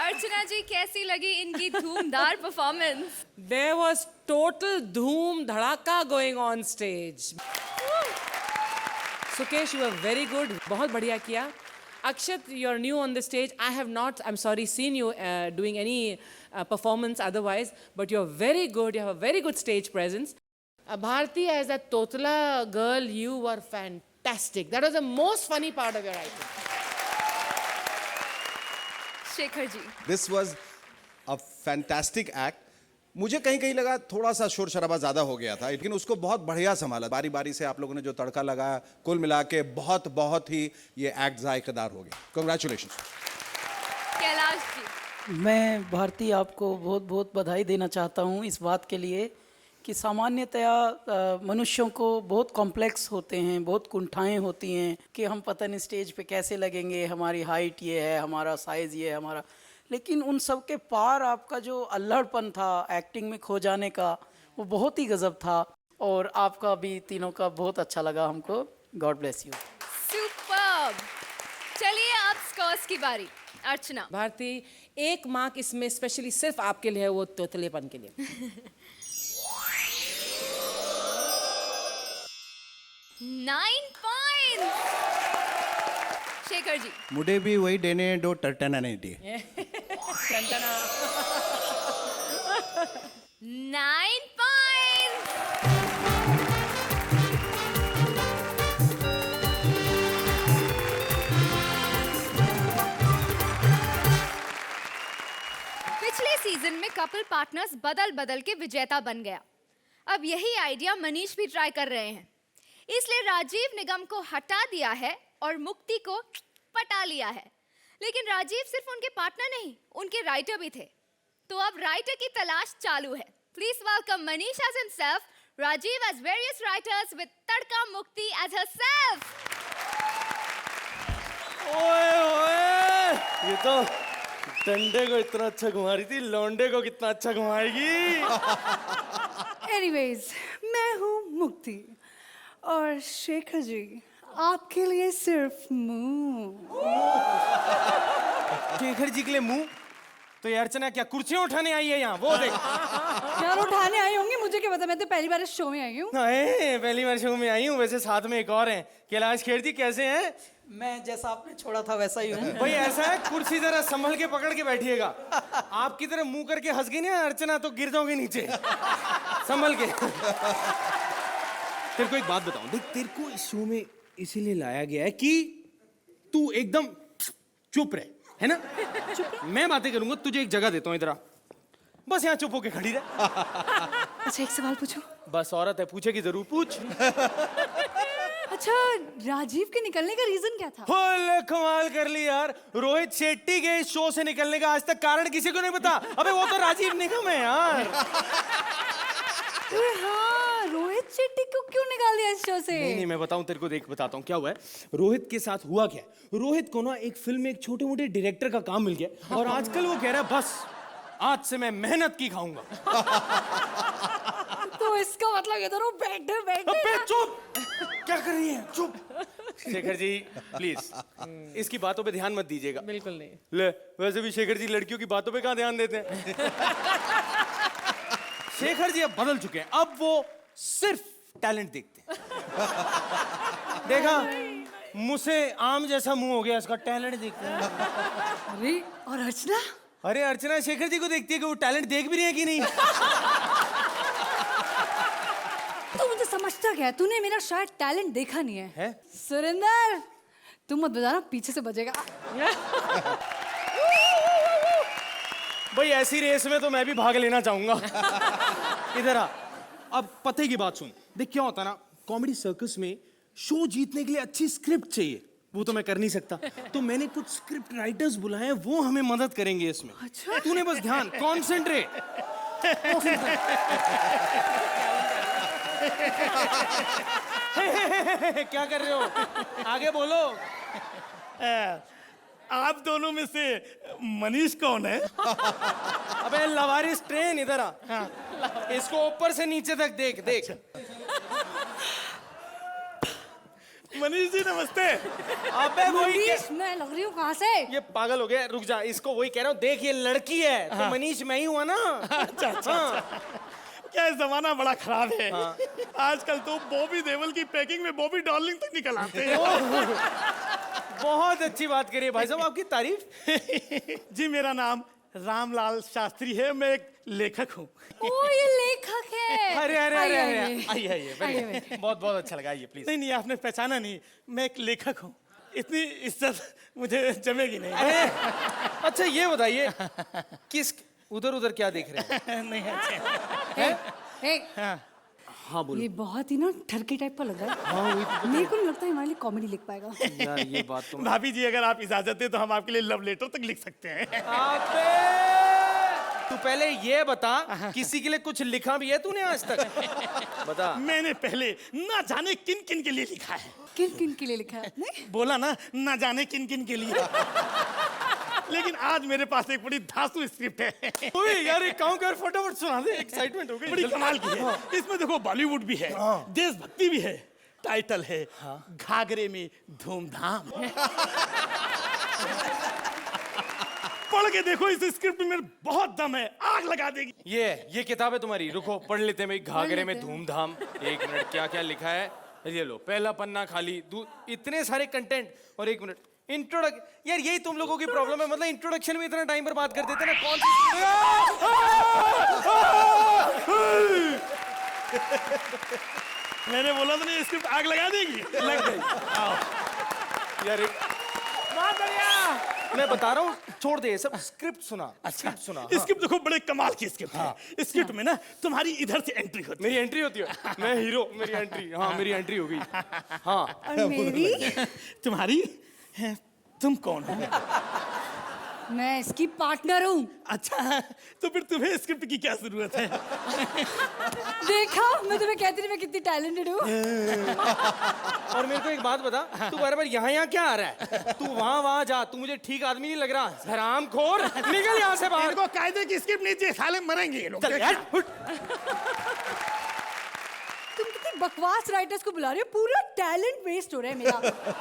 Archana ji, कैसी लगी इनकी धूमधार performance? There was total dhoom dhadaka going on stage. Sukesh, you were very good. बहुत बढ़िया किया. Akshat, you're new on the stage. I have not, I'm sorry, seen you doing any performance otherwise, but you're very good. You have a very good stage presence. Bharti, as a Totla girl, you were fantastic. That was the most funny part of your item. Shekhar ji, this was a fantastic act. मुझे कहीं कहीं लगा थोड़ा सा शोर शराबा ज्यादा हो गया था, लेकिन उसको बहुत बढ़िया संभाला. बारी बारी से आप लोगों ने जो तड़का लगाया, कुल मिला के बहुत ही ये एक्ट जायकेदार हो गया. कांग्रेचुलेशंस. कैलाश जी, मैं भारती आपको बहुत बहुत बधाई देना चाहता हूँ इस बात के लिए कि सामान्यतया मनुष्यों को बहुत कॉम्प्लेक्स होते हैं, बहुत कुंठाएं होती हैं कि हम पता नहीं स्टेज पे कैसे लगेंगे, हमारी हाइट ये है, हमारा साइज़ ये है, हमारा. लेकिन उन सब के पार आपका जो अल्हड़पन था एक्टिंग में खो जाने का, वो बहुत ही गजब था. और आपका भी तीनों का बहुत अच्छा लगा हमको. God bless you. सुपर्ब. चलिए अब स्कोर्स की बारी. अर्चना, भारती, 1 मार्क इसमें स्पेशली सिर्फ आपके लिए है, वो तोतलेपन के लिए. 9 पॉइंट्स. शेखर जी, मुझे भी वही देने दो, टर्टना नहीं दी. 9 पॉइंट्स. पिछले सीजन में कपल पार्टनर्स बदल बदल के विजेता बन गया. अब यही आइडिया मनीष भी ट्राई कर रहे हैं. इसलिए राजीव निगम को हटा दिया है और मुक्ति को पटा लिया है. लेकिन राजीव सिर्फ उनके पार्टनर नहीं, उनके राइटर भी थे. तो अब राइटर की तलाश चालू है. Please welcome Manish as himself, Rajeev as various writers with tadka Mukti as herself. ओए ये तो डंडे को इतना अच्छा घुमा रही थी, लौंडे को कितना अच्छा घुमाएगी. एनीवेज, मैं हूँ मुक्ति और शेखर जी आपके लिए सिर्फ मुंह. शेखर जी के लिए मुंह? तो ये अर्चना क्या कुर्सियां उठाने आई है यहाँ? वो देख. यार उठाने आई होंगी, मुझे क्या पता, मैं तो पहली बार इस शो में आई हूँ. पहली बार शो में आई हूँ. वैसे साथ में एक और है, कैलाश खेर जी. कैसे हैं? मैं जैसा आपने छोड़ा था वैसा ही हूँ. भाई ऐसा है, कुर्सी जरा संभल के पकड़ के बैठिएगा. आपकी तरह मुंह करके हंस गई ना अर्चना तो गिर जाओगे नीचे. संभल के. तेरे को एक बात बताऊं, देख तेरे को इस शो में इसीलिए लाया गया है कि तू एकदम चुप रहे, है ना? मैं बातें करूंगा, तुझे एक जगह देता हूँ, इधर आ. बस यहाँ चुप होके खड़ी रहे. अच्छा एक सवाल पूछूं? बस औरत है, पूछेगी जरूर, पूछ. अच्छा, राजीव के निकलने का रीजन क्या था? फुल कमाल कर ली यार. रोहित शेट्टी के इस शो से निकलने का आज तक कारण किसी को नहीं पता. अबे वो तो राजीव निगम है यार. हाँ, रोहित शेट्टी को क्यों निकाल दिया इस शो से? नहीं मैं बताऊं तेरे को, देख बताता हूँ क्या हुआ है. रोहित के साथ हुआ क्या, रोहित को ना एक फिल्म में एक छोटे मोटे डायरेक्टर का काम मिल गया और आजकल वो कह रहा है बस आज से मैं मेहनत की खाऊंगा. तो इसका मतलब ये दोनों बैठे अबे चुप, क्या कर रही है? चुप. शेखर जी प्लीज इसकी बातों पे ध्यान मत दीजिएगा. बिल्कुल नहीं. ले, वैसे भी शेखर जी लड़कियों की बातों पे कहाँ ध्यान देते हैं. शेखर जी अब बदल चुके हैं, अब वो सिर्फ टैलेंट देखते हैं. देखा, मुझसे आम जैसा मुंह हो गया, इसका टैलेंट देखते हैं. अरे और अर्चना? अरे अर्चना शेखर जी को देखती है कि वो टैलेंट देख भी रही है कि नहीं. तू मुझे समझता क्या है? तूने मेरा शायद टैलेंट देखा नहीं है. है? सुरेंदर तुम मत बजाना, पीछे से बजेगा। भाई ऐसी रेस में तो मैं भी भाग लेना चाहूंगा। इधर आ। अब पते की बात सुन, देख क्या होता है ना, कॉमेडी सर्कस में शो जीतने के लिए अच्छी स्क्रिप्ट चाहिए, वो तो मैं कर नहीं सकता। तो मैंने कुछ स्क्रिप्ट राइटर्स बुलाए हैं, वो हमें मदद करेंगे इसमें। अच्छा। तूने बस ध्यान, कॉन्सेंट्रेट। क्या कर रहे हो? आगे बोलो। आप दोनों में से मनीष कौन है? अबे लवारिस ट्रेन, इधर आ। इसको ऊपर से नीचे तक देख देख। मनीष जी नमस्ते। अबे वही मनीष, मैं लग रही हूँ कहाँ से? ये पागल हो गया, रुक जा। इसको वही कह रहा हूँ, देख ये लड़की है तो मनीष मैं ही हुआ ना। अच्छा अच्छा, अच्छा। क्या इस जमाना बड़ा खराब है। आजकल तो बॉबी देओल की पैकिंग में बॉबी डार्लिंग तक निकल आते हैं। बहुत अच्छी बात करिए भाई साहब, आपकी तारीफ। जी मेरा नाम रामलाल शास्त्री है, मैं एक लेखक हूँ। ओ ये लेखक है। अरे अरे अरे आइए, अरे, आइए। आइए आइए, बहुत बहुत अच्छा लगा, आइए प्लीज। नहीं नहीं, आपने पहचाना नहीं, मैं एक लेखक हूँ। इतनी इज्जत मुझे जमेगी नहीं। अच्छा ये बताइए, किस उधर उधर क्या देख रहे हैं? नहीं अच्छा। हे, हाँ बोलो। ये बहुत ही ना ठरकी टाइप का लग रहा है। मेरे को नहीं लगता हमारे लिए कॉमेडी लिख पाएगा। यार ये बात तो भाभी जी अगर आप इजाजत दें तो हम आपके लिए लव लेटर तक लिख सकते हैं। तू पहले ये बता, किसी के लिए कुछ लिखा भी है तूने आज तक? बता। मैंने पहले ना जाने किन किन के लिए लिखा है। किन किन के लिए लिखा है आपने? बोला ना जाने किन किन के लिए। लेकिन आज मेरे पास एक बड़ी धांसू स्क्रिप्ट है। ओए यार एक काम कर, फटाफट सुना दे, एक्साइटमेंट हो गई। बड़ी कमाल की है। इसमें देखो बॉलीवुड भी है, देशभक्ति भी है। टाइटल है घाघरे में धूमधाम। पढ़ के देखो, इस स्क्रिप्ट में बहुत दम है, आग लगा देगी। ये किताब है तुम्हारी, रुको पढ़ लेते हैं भाई। घाघरे में धूमधाम, एक मिनट, क्या क्या लिखा है ये लो। पहला पन्ना खाली, इतने सारे कंटेंट। और एक मिनट, इंट्रोडक्शन। यार यही तुम लोगों की प्रॉब्लम है, मतलब इंट्रोडक्शन में इतना टाइम बर्बाद कर देते ना। कौन मैंने बोला था ना, स्क्रिप्ट आग लगा देगी। लग गई। यार मैं बता रहा हूँ, छोड़ दे ये सब, स्क्रिप्ट सुना। अच्छा सुना। स्क्रिप्ट देखो, बड़े कमाल की स्क्रिप्ट है। स्क्रिप्ट में ना तुम्हारी इधर से एंट्री होती है। मेरी एंट्री होती है, मैं हीरो, मेरी एंट्री। हाँ मेरी एंट्री हो गई। हाँ और मेरी? तुम्हारी? तुम कौन हो? मैं इसकी पार्टनर हूँ। अच्छा, तो फिर तुम्हें स्क्रिप्ट की क्या जरूरत है? देखा, मैं तुम्हें कहती थी मैं कितनी टैलेंटेड हूँ। और मेरे को एक बात बता, तू बार-बार यहाँ क्या आ रहा है? तू वहाँ जा, तू मुझे ठीक आदमी नहीं लग रहा। हरामखोर, निकल यहाँ से बाहर। इनको कायदे की स्क्रिप्ट नहीं चाहिए, साले मरेंगे ये लोग। चल यार, तुम कितनी बकवास राइटर्स को बुला रहे हो, पूरा टैलेंट वेस्ट हो रहा है मेरा।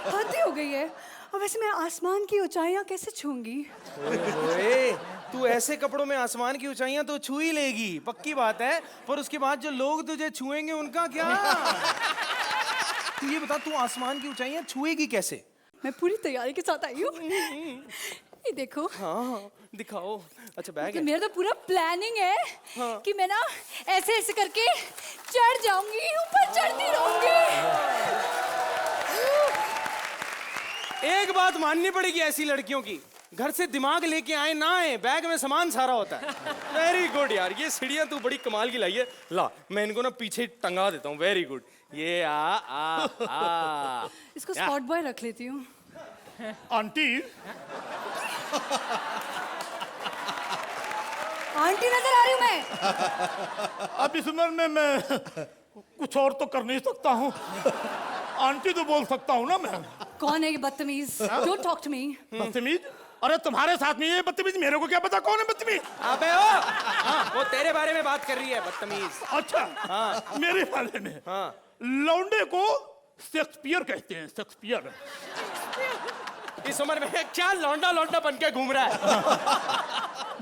हद ही हो गई है। और वैसे मैं आसमान की ऊंचाइयां कैसे छूंगी? ओए, तू ऐसे कपड़ों में आसमान की ऊंचाइयां तो छू ही लेगी, पक्की बात है। पर उसके बाद जो लोग तुझे छुएंगे उनका क्या? तू ये बता, तू आसमान की ऊंचाइयां छुएगी कैसे? मैं पूरी तैयारी के साथ आई हूँ। ये देखो। हाँ दिखाओ। अच्छा बैग तो है? मेरा तो पूरा प्लानिंग है कि मैं ना ऐसे ऐसे करके चढ़ जाऊंगी, ऊपर चढ़ती रहूंगी। एक बात माननी पड़ेगी ऐसी लड़कियों की, घर से दिमाग लेके आए ना आए, बैग में सामान सारा होता है। वेरी गुड यार, ये सीढ़ियां तू बड़ी कमाल की लाई है। ला मैं इनको ना पीछे टंगा देता हूँ। Very good. ये आ इसको स्पॉट बॉय रख लेती हूँ। आंटी, आंटी नजर आ रही हूँ मैं। अब इस उम्र में मैं कुछ और तो कर नहीं सकता हूँ। आंटी तो बोल सकता हूँ ना मैं। कौन है ये बदतमीज? Don't talk to me। बदतमीज? अरे तुम्हारे साथ में ये बदतमीज, मेरे को क्या पता कौन है बदतमीज? अबे वो तेरे बारे में बात कर रही है, बदतमीज। अच्छा, मेरे बारे में। हाँ। लौंडे को शेक्सपियर कहते हैं, शेक्सपियर। इस उम्र में क्या लौंडा लौंडा बन के घूम रहा है?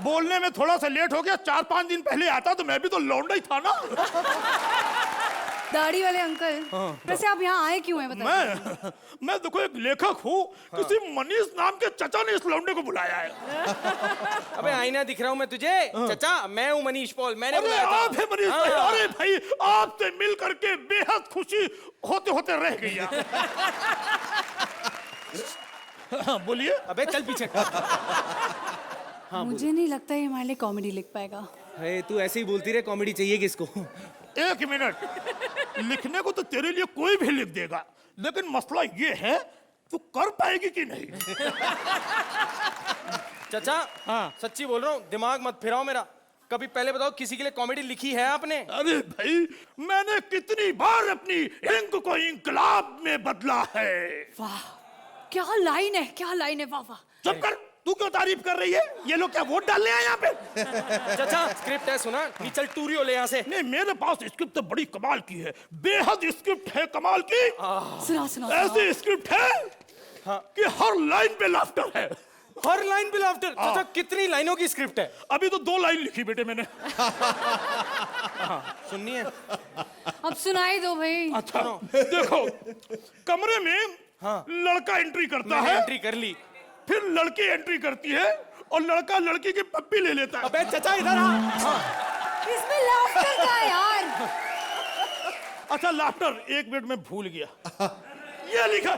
बोलने में थोड़ा सा लेट हो गया, 4-5 दिन पहले आता तो मैं भी तो लौंडा ही था ना। दाढ़ी वाले अंकल, वैसे आप यहाँ आए क्यों हैं बताइए? मैं देखो एक लेखक हूँ, किसी मनीष नाम के चचा ने इस लौंडे को बुलाया है। अबे आईना दिख रहा हूँ मैं तुझे? चचा मैं हूँ मनीष पॉल, मैंने अरे बुलाया था। आप है मनीष भाई? अरे भाई, आपसे मिल करके बेहद खुशी होते होते रह गई यार। बोलिए। अबे चल पीछे। मुझे नहीं लगता ये हमारे लिए कॉमेडी लिख पाएगा। अरे तू ऐसे ही बोलती रहे, कॉमेडी चाहिए किसको? एक मिनट, लिखने को तो तेरे लिए कोई भी लिख देगा, लेकिन मसला ये है तू कर पाएगी कि नहीं। चाचा, हाँ सच्ची बोल रहा हूँ, दिमाग मत फिराओ मेरा। कभी पहले बताओ किसी के लिए कॉमेडी लिखी है आपने? अरे भाई, मैंने कितनी बार अपनी इंक को इंकलाब में बदला है। वाह, क्या लाइन है, क्या लाइन है, वाह वाह। चुप कर, तू क्यों तारीफ कर रही है? ये लोग क्या वोट डालने आए यहाँ पे? चाचा स्क्रिप्ट है, सुना? नी चल टूरियो ले यहाँ से। नहीं, मेरे पास स्क्रिप्ट तो बड़ी कमाल की है, बेहद स्क्रिप्ट है कमाल की। सुना सुना। ऐसी स्क्रिप्ट है कि हर लाइन पे लाफ्टर है। हर लाइन पे लाफ्टर? चाचा कितनी लाइनों की स्क्रिप्ट है? अभी तो 2 लाइन लिखी बेटे मैंने। सुननी है? अब सुनाई दो भाई। अच्छा देखो, कमरे में लड़का एंट्री करता है, एंट्री कर ली, फिर लड़की एंट्री करती है और लड़का लड़की की पप्पी ले लेता है। अबे चाचा इधर आ। इसमें लाफ्टर का है यार। अच्छा लाफ्टर, 1 मिनट में भूल गया, ये लिखा।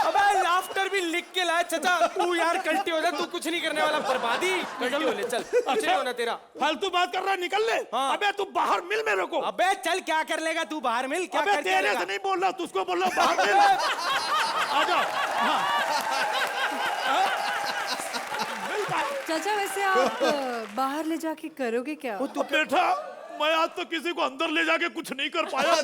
अबे लाफ्टर भी लिख के लाए चाचा। तू यार कल्टी हो जा, तू कुछ नहीं करने वाला, बर्बादी कल्टी हो ले। चल कुछ नहीं होना तेरा। फालतू बात कर रहा है, निकल ले। हाँ। अबे तू बाहर मिल मेरे को। अबे चल, क्या कर लेगा तू? बाहर मिल, क्या अबे कर तेरे लेगा? से नहीं बोल रहा, तुझको बोल रहा हूं, बाहर मिल। आ जाओ। चाचा वैसे आप बाहर ले जाके करोगे क्या? तो बेटा, मैं आज तो किसी को अंदर ले जाके कुछ नहीं कर पाया।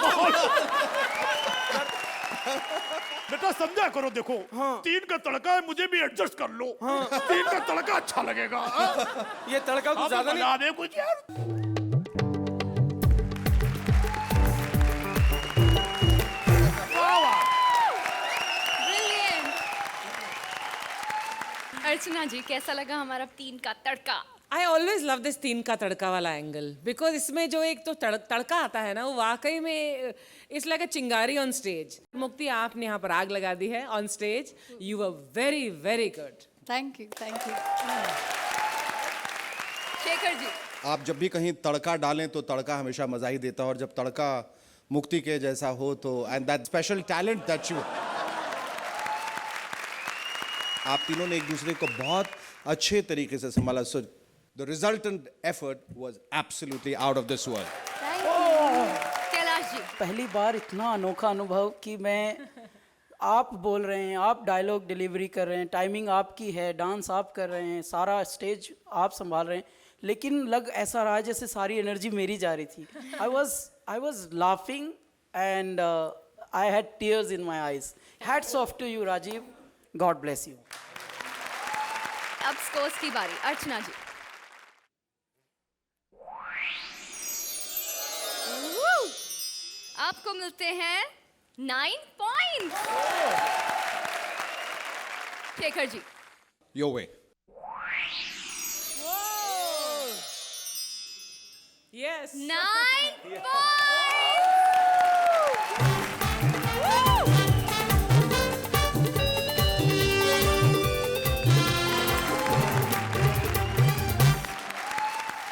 बेटा समझा करो, देखो 3 का तड़का है, मुझे भी एडजस्ट कर लो। 3 का तड़का अच्छा लगेगा। ये तड़का कुछ ज्यादा नहीं बना दे कुछ यार। Brilliant. अर्चना जी, कैसा लगा हमारा 3 का तड़का? आई ऑलवेज लव दिस 3 का तड़का वाला एंगल, बिकॉज इसमें जो एक तो तड़का आता है ना, वो वाकई में इट्स लाइक अ चिंगारी ऑन स्टेज। मुक्ति, आपने यहाँ पर आग लगा दी है on stage. You are very very good. Thank you, thank you. Shekhar ji, आप जब भी कहीं तड़का डालें तो तड़का हमेशा मजा ही देता है, और जब तड़का मुक्ति के जैसा हो तो, and that special talent that you, आप तीनों ने एक दूसरे को बहुत अच्छे तरीके से संभाला। So the resultant effort was absolutely out of this world. Kailash ji, पहली बार इतना अनोखा अनुभव कि मैं, आप बोल रहे हैं, आप डायलॉग डिलीवरी कर रहे हैं, टाइमिंग आपकी है, डांस आप कर रहे हैं, सारा स्टेज आप संभाल रहे हैं, लेकिन लग ऐसा रहा है जैसे सारी एनर्जी मेरी जा रही थी। I was laughing and I had tears in my eyes. Hats off to you Rajiv, god bless you. अब स्कोर्स की बारी। अर्चना जी, आपको मिलते हैं 9 points. Shekhar ji, your way. Yes, 9 points.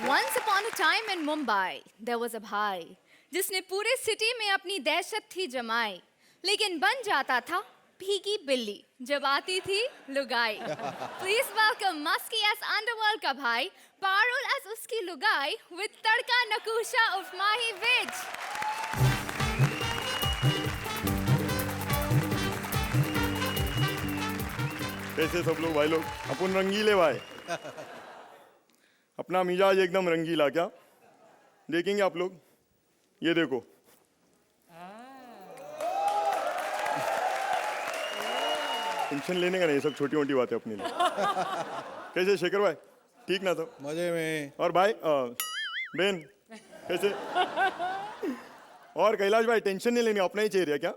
Once upon a time in Mumbai, there was a भाई जिसने पूरे city में अपनी दहशत थी जमाई, लेकिन बन जाता था भीगी बिल्ली जब आती थी लुगाई। Please welcome मस्की एस अंडरवर्ल्ड का भाई, पारुल एस उसकी लुगाई, with तड़का नकुशा उफ माही विज। कैसे सब लोग भाई लोग? अपन रंगीले भाई, अपना मिजाज एकदम रंगीला। क्या देखेंगे आप लोग? ये देखो, टेंशन लेने का नहीं, सब छोटी मोटी बातें अपने लिए। कैसे शेखर भाई, ठीक ना? सब मजे में। और भाई बेन कैसे? और कैलाश भाई, टेंशन नहीं लेनी, अपना ही चेहरा क्या?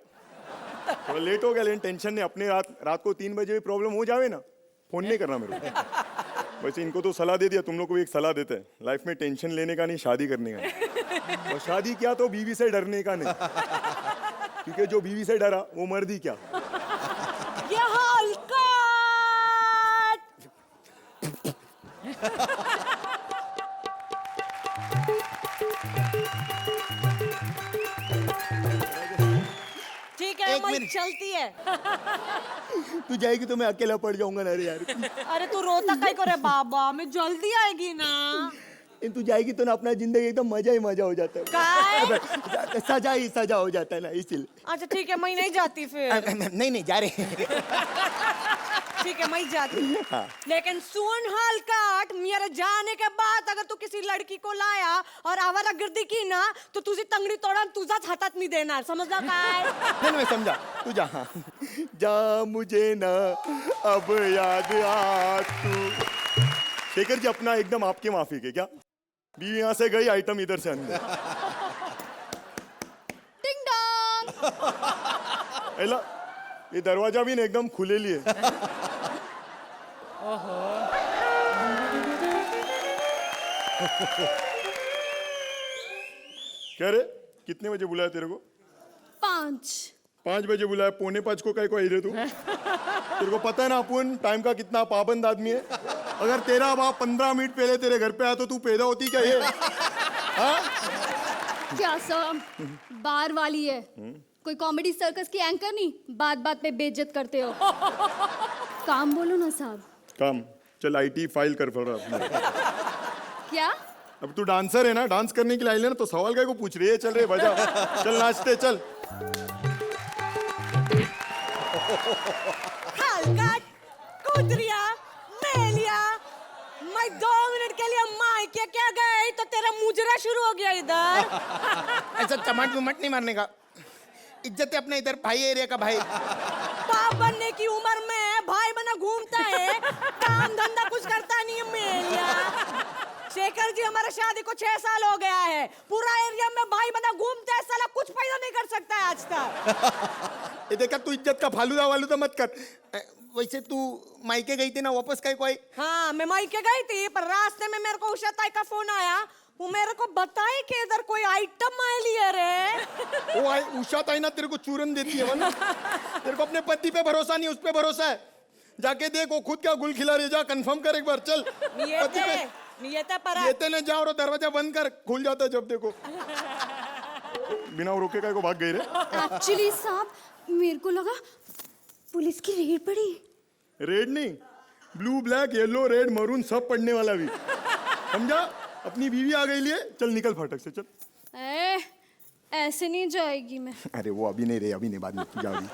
थोड़ा लेट हो गया, लेकिन टेंशन नहीं। अपने रात को 3 बजे भी प्रॉब्लम हो जावे ना, फोन नहीं करना मेरे को। वैसे इनको तो सलाह दे दिया, तुम लोग को भी एक सलाह देते हैं, लाइफ में टेंशन लेने का नहीं, शादी करने का नहीं। और शादी किया तो बीवी से डरने का नहीं, क्योंकि जो बीवी से डरा वो मर्दी क्या। ठीक है, मेरी चलती है। तू जाएगी तो मैं अकेला पड़ जाऊंगा ना रे यार। अरे तू रोता काहे को रे बाबा, मैं जल्दी आएगी ना। तू जाएगी तो ना अपना जिंदगी एकदम मजा ही मजा हो जाता है। काय? अबे, सजा ही सजा हो जाता है ना इसीलिए। अच्छा ठीक है, मैं नहीं जाती फिर। नहीं जा रहे। ठीक है, मैं ही जाती। हाँ। लेकिन सुन हलकट, मेरे जाने के बाद अगर तू किसी लड़की को लाया और आवारागर्दी की ना, तो तुझी तंगडी तोडून तुझाच हातात मी देणार, समजला काय? नहीं मैं समझा। तू जा। हाँ। जा मुझे ना अब याद आ तू। शेखर जी अपना एकदम आपके माफी के क्या? बीवी यहाँ से गई, आइटम इधर से अंदर। टिंग डोंग। एला ये दरवाजा भी ना एकदम खुले लिए। क्या रे कितने बजे बुलाया तेरे को? 5 बजे बुलाया, 4:45 को कहीं को आई रे तू? तेरे को पता है ना अपन टाइम का कितना पाबंद आदमी है। अगर तेरा बाप 15 मिनट पहले तेरे घर पे आया तो तू पैदा होती क्या ये? हाँ? क्या सब बार वाली है? कोई कॉमेडी सर्कस की एंकर नहीं, बात बात पे बेइज्जत करते हो। काम बोलो ना साहब। काम चल आईटी फाइल कर पड़ रहा है। क्या? अब तू डांसर है ना, डांस करने के लिए आई है ना, तो सवाल काय को पूछ रही है? चल रे बजा, चल नाचते चल। हलकट, कुदरिया, मेलिया, मैं 2 मिनट के लिए मायके क्या गई तो तेरा मुजरा शुरू हो गया इधर। ऐसा चमाट विमट नहीं मारने का, इज्जत है अपने इधर भाई एरिया का भाई। बाप बनने की उम्र में भाई बना घूमता है, काम धंधा कुछ करता नहीं है मेलिया। शेखर जी हमारा शादी को 6 साल हो गया है, पूरा एरिया में भाई बना घूमता है, साला कुछ पैदा नहीं कर सकता है आज तक। ये देखा तू इज्जत का फालूदा वालूदा मत कर। वैसे तू मायके गई थी ना, वापस कहीं कोई? हाँ मैं मायके गई थी, पर रास्ते में मेरे को उषा ताई का फोन आया, वो मेरे को बताए कि इधर कोई आइटम आए लिए रे। वो आई उषा ताई ना तेरे को चूरन देती है वरना तेरे को अपने पति पे भरोसा नहीं, उस पे भरोसा है। जाके देख वो खुद क्या गुल खिला रही, जा कंफर्म कर एक बार चल। नियते पर येते ने जा और दरवाजा बंद कर, खुल जाता है जब देखो। बिना रोके का को भाग गई रे। एक्चुअली साहब मेरे को लगा पुलिस की रेड पड़ी। रेड नहीं, blue black yellow red maroon सब पढ़ने वाला भी, समझा? अपनी बीवी आ गई लिए, चल निकल फाटक से चल। ऐसे नहीं जाएगी मैं। अरे वो अभी नहीं रे, अभी नहीं, बाद में तू जाओगी।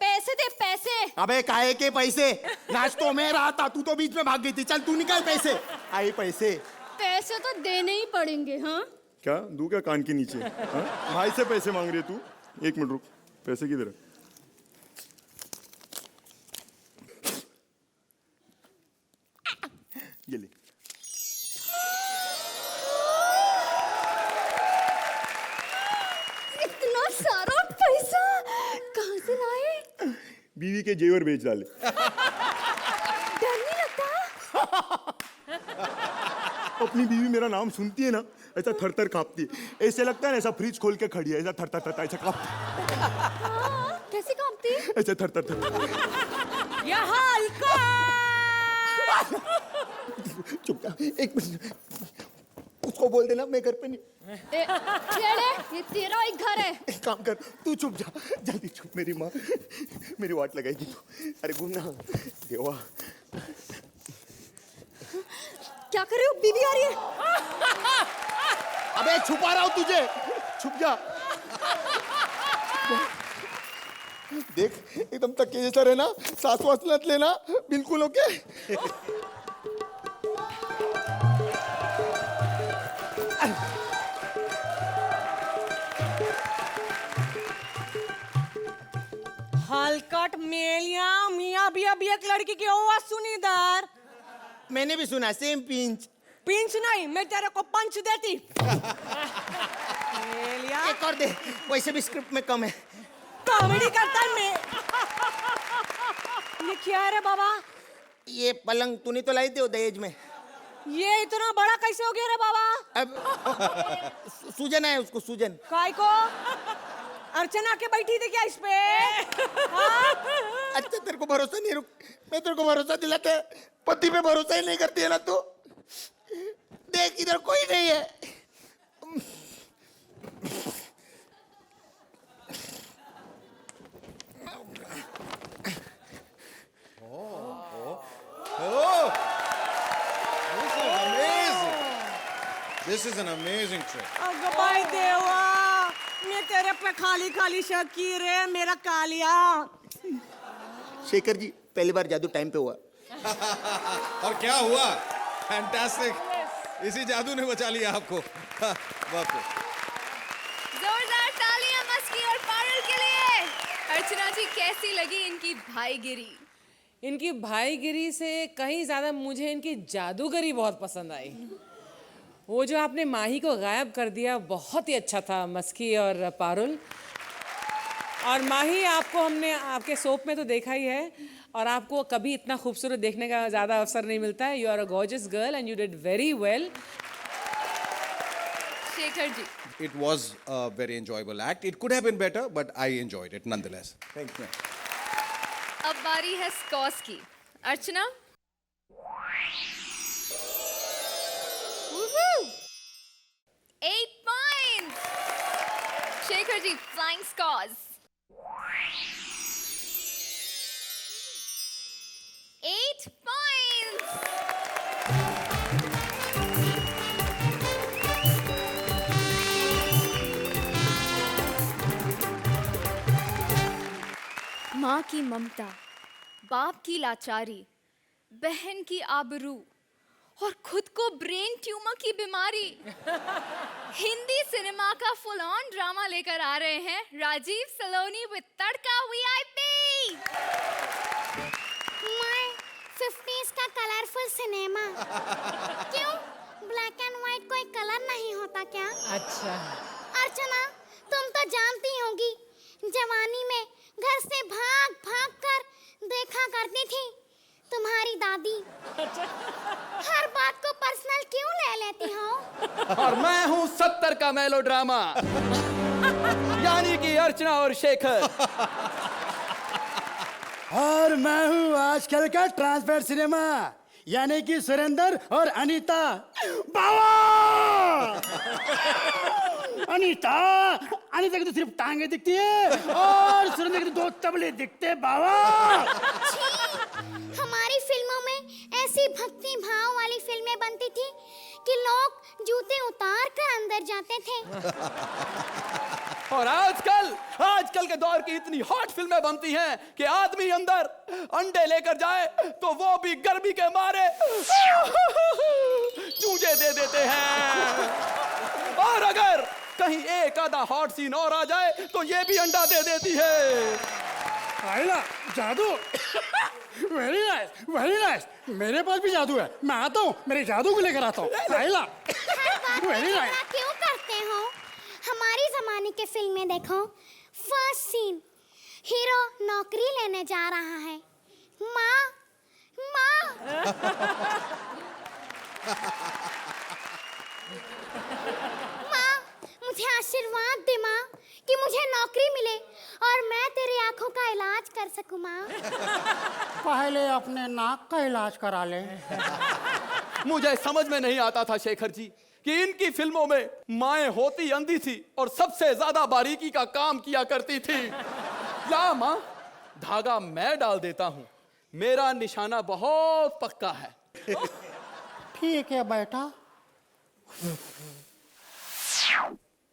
पैसे दे पैसे। अबे काहे के पैसे? नाच तो मैं रहा था, तू तो बीच में भाग गई थी। चल तू निकाल पैसे। आई पैसे? पैसे तो देने ही पड़ेंगे। हाँ क्या दूं क्या कान के नीचे? हाँ? भाई से पैसे मांग रही है तू? 1 मिनट रुक, पैसे किधर है? ये ले। इतना सारा पैसा कहाँ से लाए? बीवी के जेवर बेच डाले। डर नहीं लगता? अपनी बीवी मेरा नाम सुनती है ना, ऐसा थर थर कांपती है। ऐसे लगता है ना ऐसा फ्रिज खोल के खड़ी है, ऐसा थर थर थर ऐसा कांपती। हाँ, कैसे कांपती? ऐसे थर थर थर। ये हल्का। चुप जा, 1 मिनट। उसको बोल देना मैं घर पे नहीं। ये तेरा ही घर है। एक काम कर, तू चुप जा, जल्दी चुप। मेरी माँ मेरी वाट लगाएगी तू। अरे घूमना देवा। क्या कर रहे हो? बीबी आ रही है। अबे छुपा रहा हूँ तुझे, छुप जा। देख एकदम तकिए जैसा रहना, सांस वास मत लेना, बिल्कुल ओके। हलकट मेलिया, मियाँ भी अभी एक लड़की की आवाज सुनी इधर। मैंने भी सुना, सेम पिंच। पिंच नहीं, मैं तेरे को पंच देती। मेलिया एक और दे, वैसे भी स्क्रिप्ट में कम है। कॉमेडी करता है मैं। ये क्या है रे बाबा? ये पलंग तूने तो लाई थी दहेज में। ये इतना बड़ा कैसे हो गया रे बाबा? अब सूजन है उसको, सूजन। काय को? अर्चना के बैठी थी क्या इस पे? हाँ? अच्छा तेरे को भरोसा नहीं, रुक मैं तेरे को भरोसा दिलाता, पति पे भरोसा ही नहीं करती है ना तू। देख इधर कोई नहीं है। This is an amazing trick. अगं बाई देवा, मैं तेरे पे खाली खाली शक की रे मेरा कालिया। शेखर जी पहली बार जादू टाइम पे हुआ। और क्या हुआ? फैंटास्टिक। इसी जादू ने बचा लिया आपको। बाप रे। जोरदार तालियां मस्की और पारुल के लिए। अर्चना जी कैसी लगी इनकी भाईगिरी? इनकी भाईगिरी से कहीं ज्यादा मुझे इनकी जादूगरी बहुत पसंद आई। वो जो आपने माही को गायब कर दिया बहुत ही अच्छा था मस्की और पारुल। और माही आपको हमने आपके सोप में तो देखा ही है और आपको कभी इतना खूबसूरत देखने का ज़्यादा अवसर नहीं मिलता है। You are a gorgeous girl and you did very well. Shekhar ji It was a very enjoyable act. It could have been better, but I enjoyed it nonetheless. Thank you. अब बारी है स्कॉर्स की। अर्चना 8 points। शेखर जी फ्लाइंग स्कॉर्स 8 points। माँ की ममता, बाप की लाचारी, बहन की आबरू और खुद को ब्रेन ट्यूमर की बीमारी। हिंदी सिनेमा का फुल ऑन ड्रामा लेकर आ रहे हैं Rajeev Saloni with tadka VIP. My 50s का कलरफुल सिनेमा। क्यों ब्लैक एंड व्हाइट कोई कलर नहीं होता क्या? अच्छा अर्चना तुम तो जानती होगी जवानी में घर से भाग भाग कर देखा करती थी तुम्हारी दादी। हर बात को पर्सनल क्यों ले लेती हो? और मैं हूँ 70 का मेलोड्रामा यानी कि अर्चना और शेखर। और मैं हूँ आजकल का ट्रांसफर सिनेमा यानी कि सुरेंद्र और अनीता। बाबा अनीता अनीता की तो सिर्फ टांगे दिखती है और सुरेंद्र की तो 2 तबले दिखते हैं बाबा। हमारी फिल्मों में ऐसी भक्ति भाव वाली फिल्में बनती थी कि लोग जूते उतार कर अंदर जाते थे। और आजकल के दौर की इतनी हॉट फिल्में बनती हैं कि आदमी अंदर अंडे लेकर जाए तो वो भी गर्मी के मारे चूजे दे देते हैं। और अगर कहीं एक आधा हॉट सीन और आ जाए तो ये भी अंडा दे देती है। आइला जादू वेरी नाइस मेरे पास भी जादू है। मैं आता हूँ मेरे जादू को लेकर आता हूँ। आइला वेरी नाइस। क्यों करते हो? हमारी जमाने के फिल्में देखो। फर्स्ट सीन हीरो नौकरी लेने जा रहा है। माँ मुझे आशीर्वाद दे माँ कि मुझे नौकरी मिले और मैं तेरी आंखों का इलाज कर सकूं माँ। पहले अपने नाक का इलाज करा ले। मुझे समझ में नहीं आता था शेखर जी कि इनकी फिल्मों में माएं होती अंधी थी और सबसे ज्यादा बारीकी का काम किया करती थी। ला माँ धागा मैं डाल देता हूँ, मेरा निशाना बहुत पक्का है। ठीक है बेटा।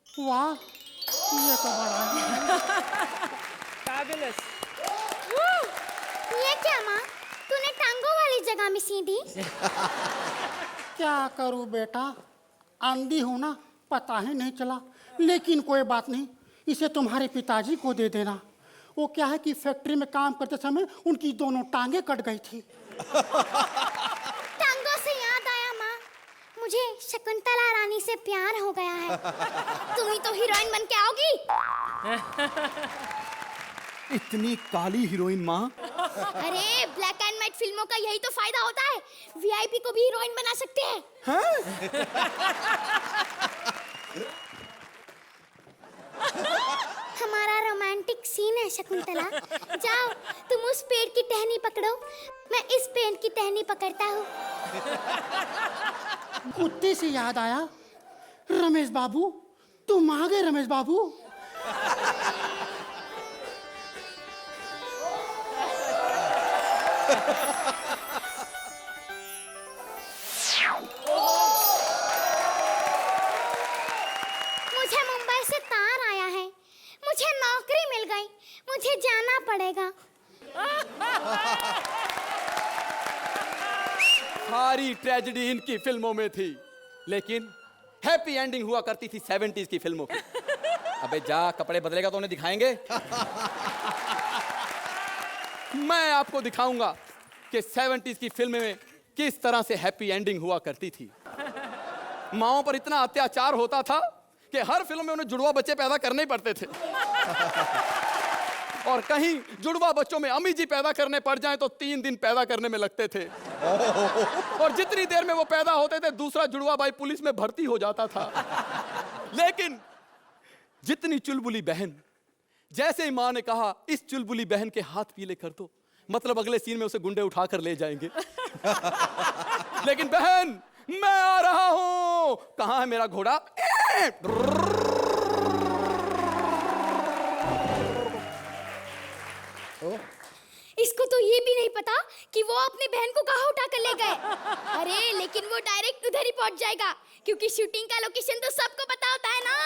वाह ये तो बड़ा है। फैबुलस। ये क्या माँ तूने टांगों वाली जगह में सी दी? क्या करूं बेटा अंधी हूं ना पता ही नहीं चला। लेकिन कोई बात नहीं इसे तुम्हारे पिताजी को दे देना। वो क्या है कि फैक्ट्री में काम करते समय उनकी दोनों टांगे कट गई थी। टांगों से याद आया माँ मुझे शकुंतला रानी से प्यार हो गया है। तुम ही तो हीरोइन बन के आओगी। इतनी काली हीरोइन माँ। अरे ब्लैक एंड व्हाइट फिल्मों का यही तो फायदा होता है। वीआईपी को भी हीरोइन बना सकते हैं। हमारा रोमांटिक सीन है शकुंतला। जाओ तुम उस पेड़ की टहनी पकड़ो, मैं इस पेड़ की टहनी पकड़ता हूँ। कुत्ते से याद आया रमेश बाबू तुम आ गए। रमेश बाबू मुझे मुंबई से तार आया है, मुझे नौकरी मिल गई, मुझे जाना पड़ेगा। सारी ट्रेजेडी इनकी फिल्मों में थी, लेकिन हैप्पी एंडिंग हुआ करती थी 70s की फिल्मों की। अबे जा, कपड़े बदलेगा तो उन्हें दिखाएंगे। मैं आपको दिखाऊंगा कि 70s की फिल्म में किस तरह से हैप्पी एंडिंग हुआ करती थी। माओं पर इतना अत्याचार होता था कि हर फिल्म में उन्हें जुड़वा बच्चे पैदा करने ही पड़ते थे। और कहीं जुड़वा बच्चों में अम्मी जी पैदा करने पड़ जाएं तो 3 दिन पैदा करने में लगते थे। और जितनी देर में वो पैदा होते थे दूसरा जुड़वा भाई पुलिस में भर्ती हो जाता था। लेकिन जितनी चुलबुली बहन, जैसे ही माँ ने कहा इस चुलबुली बहन के हाथ पीले कर दो, मतलब अगले सीन में उसे गुंडे उठाकर ले जाएंगे। लेकिन बहन, मैं आ रहा हूं, कहां है मेरा घोड़ा? इसको तो ये भी नहीं पता कि वो अपनी बहन को कहाँ उठा कर ले गए। अरे लेकिन वो डायरेक्ट उधर ही पहुंच जाएगा, क्योंकि शूटिंग का लोकेशन तो सबको पता होता है ना।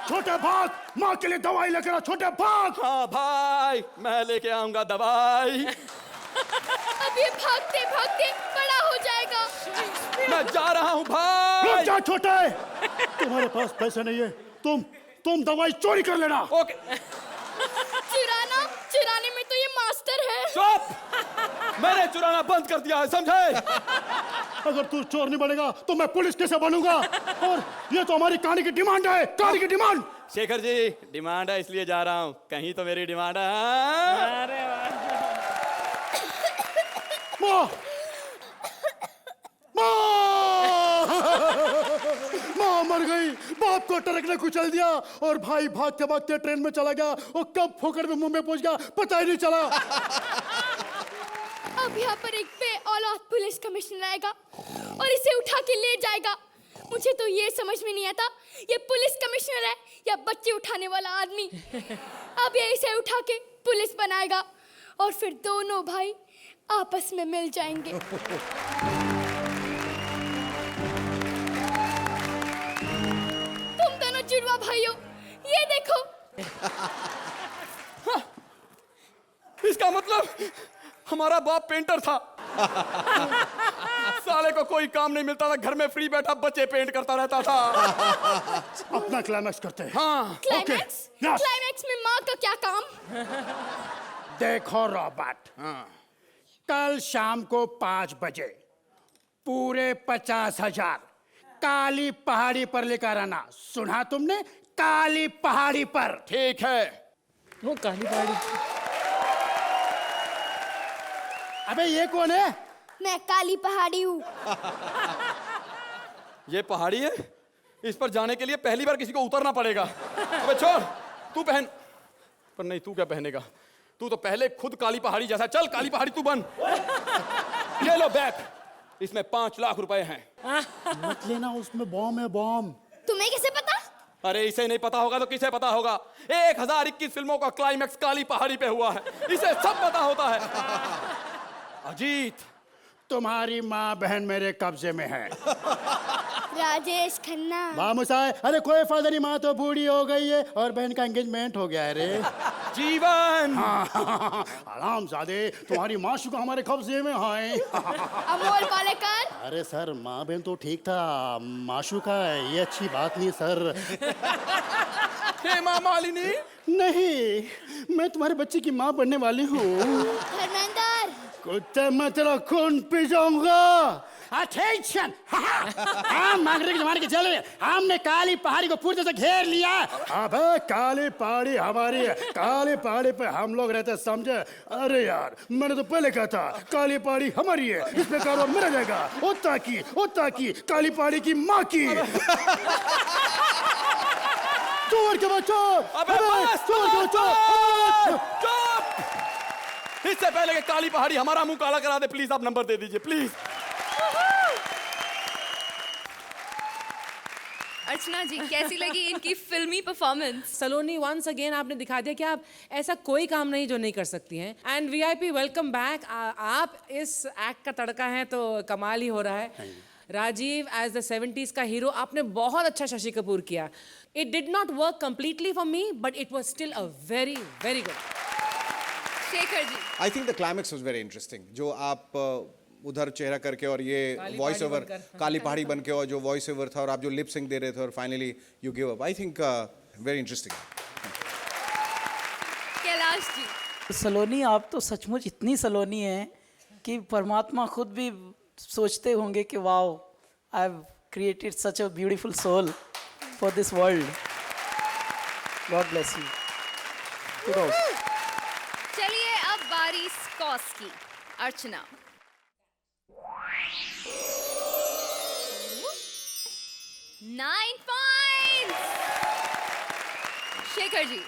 छोटे भाग, माँ के लिए दवाई लेकर आ, छोटे भाग। हाँ भाई, मैं लेके आऊंगा दवाई। अब ये भागते भागते बड़ा हो जाएगा। मैं जा रहा हूँ भाई। रुक जा छोटे, तुम्हारे पास पैसे नहीं है, तुम दवाई चोरी कर लेना। ओके। चुराने में तो ये मास्टर है। चुप! मैंने चुराना बंद कर दिया है, समझे? अगर तू चोर नहीं बनेगा तो मैं पुलिस कैसे बनूंगा? और ये तो हमारी कहानी की डिमांड है, कहानी की डिमांड। शेखर जी, डिमांड है इसलिए जा रहा हूँ, कहीं तो मेरी डिमांड है। अरे माँ, माँ मर गई, बाप को ट्रक ने कुचल दिया और भाई भागते भागते ट्रेन में चला गया और कब फोकट में मुंबई पहुंच गया पता ही नहीं चला। अब यहाँ पर एक पे औलाद पुलिस कमिश्नर आएगा और इसे उठा के ले जाएगा। मुझे तो ये समझ में नहीं आता, ये पुलिस कमिश्नर है या बच्चे उठाने वाला आदमी। अब ये इसे उठा के पुलिस बनाएगा और फिर दोनों भाई आपस में मिल जाएंगे। तुम दोनों जुड़वा भाइयों, ये देखो। इसका मतलब हमारा बाप पेंटर था। साले को कोई काम नहीं मिलता था, घर में फ्री बैठा बच्चे पेंट करता रहता था। अपना क्लाइमैक्स करते हैं। हाँ। क्लाइमैक्स? क्लाइमैक्स में माँ का क्या काम? देखो रॉबर्ट, कल शाम को 5 बजे पूरे 50,000 काली पहाड़ी पर लेकर आना। सुना तुमने? काली पहाड़ी पर। ठीक है। वो काली पहाड़ी। अबे ये कौन है? मैं काली पहाड़ी हूँ। ये पहाड़ी है, इस पर जाने के लिए पहली बार किसी को उतरना पड़ेगा। अबे छोड़, तू पहन। पर नहीं, तू क्या पहनेगा? तू तो पहले खुद काली पहाड़ी जैसा। चल काली पहाड़ी तू बन। ये लो बैग, इसमें 5 लाख रुपए हैं। मत लेना, उसमें बॉम्ब है, बॉम्ब। तुम्हें कैसे पता? अरे इसे नहीं पता होगा तो किसे पता होगा? 1021 फिल्मों का क्लाइमैक्स काली पहाड़ी पे हुआ है, इसे सब पता होता है। अजीत, तुम्हारी माँ बहन मेरे कब्जे में है। राजेश खन्ना। मामूसाए, अरे कोई फायदा नहीं, माँ तो बूढ़ी हो गई है और बहन का एंगेजमेंट हो गया है रे। जीवन। आराम ज़ादे, तुम्हारी माशूका हमारे कब्जे में है। अमोल पालेकर। अरे सर, माँ बहन तो ठीक था, माशूका है ये अच्छी बात नहीं सर। हेमा मालिनी? नहीं, मैं तुम्हारे बच्चे की माँ बनने वाली हूँ। धर्मेंद्र। कुत्ते मैं तेरा खून पी जाऊंगा। अटेंशन! हम मांगरे के जमाने के चले, हमने काली पहाड़ी को पूरी तरह से घेर लिया। अबे काली पहाड़ी हमारी है, काली पहाड़ी पे हम लोग रहते, समझे? अरे यार, मैंने तो पहले कहा था काली पहाड़ी हमारी है, इसमें कारोबार मेरा जाएगा। ओता की काली पहाड़ी की माँ की। चोर के बच्चों! अबे बस! चोर के बच्चों! चुप! इससे पहले कि काली पहाड़ी हमारा मुंह काला करा दे, प्लीज आप नंबर दे दीजिए, प्लीज। अच्छा अर्चना जी, कैसी लगी इनकी फिल्मी परफॉर्मेंस? सलोनी वंस अगेन आपने दिखा दिया कि आप ऐसा कोई काम नहीं जो नहीं कर सकती हैं. And VIP welcome back. आप इस एक्ट का तड़का हैं तो कमाल ही हो रहा है. राजीव एज द 70s का हीरो, आपने बहुत अच्छा शशि कपूर किया. It did not work completely for me but it was still a very very good. Shekhar ji, I think the climax was very interesting. जो आप उधर चेहरा करके और ये वॉइस ओवर काली पहाड़ी बन के और जो वॉइस ओवर था और आप जो लिप सिंक दे रहे थे और finally you give up. I think very interesting. Kailash ji, Saloni, आप तो सचमुच इतनी सलोनी हैं कि परमात्मा खुद भी सोचते होंगे कि wow, I have created such a beautiful soul for this world. God bless you. चलिए अब बारी स्कॉस की. अर्चना, 9 पॉइंट्स. शेखर जी,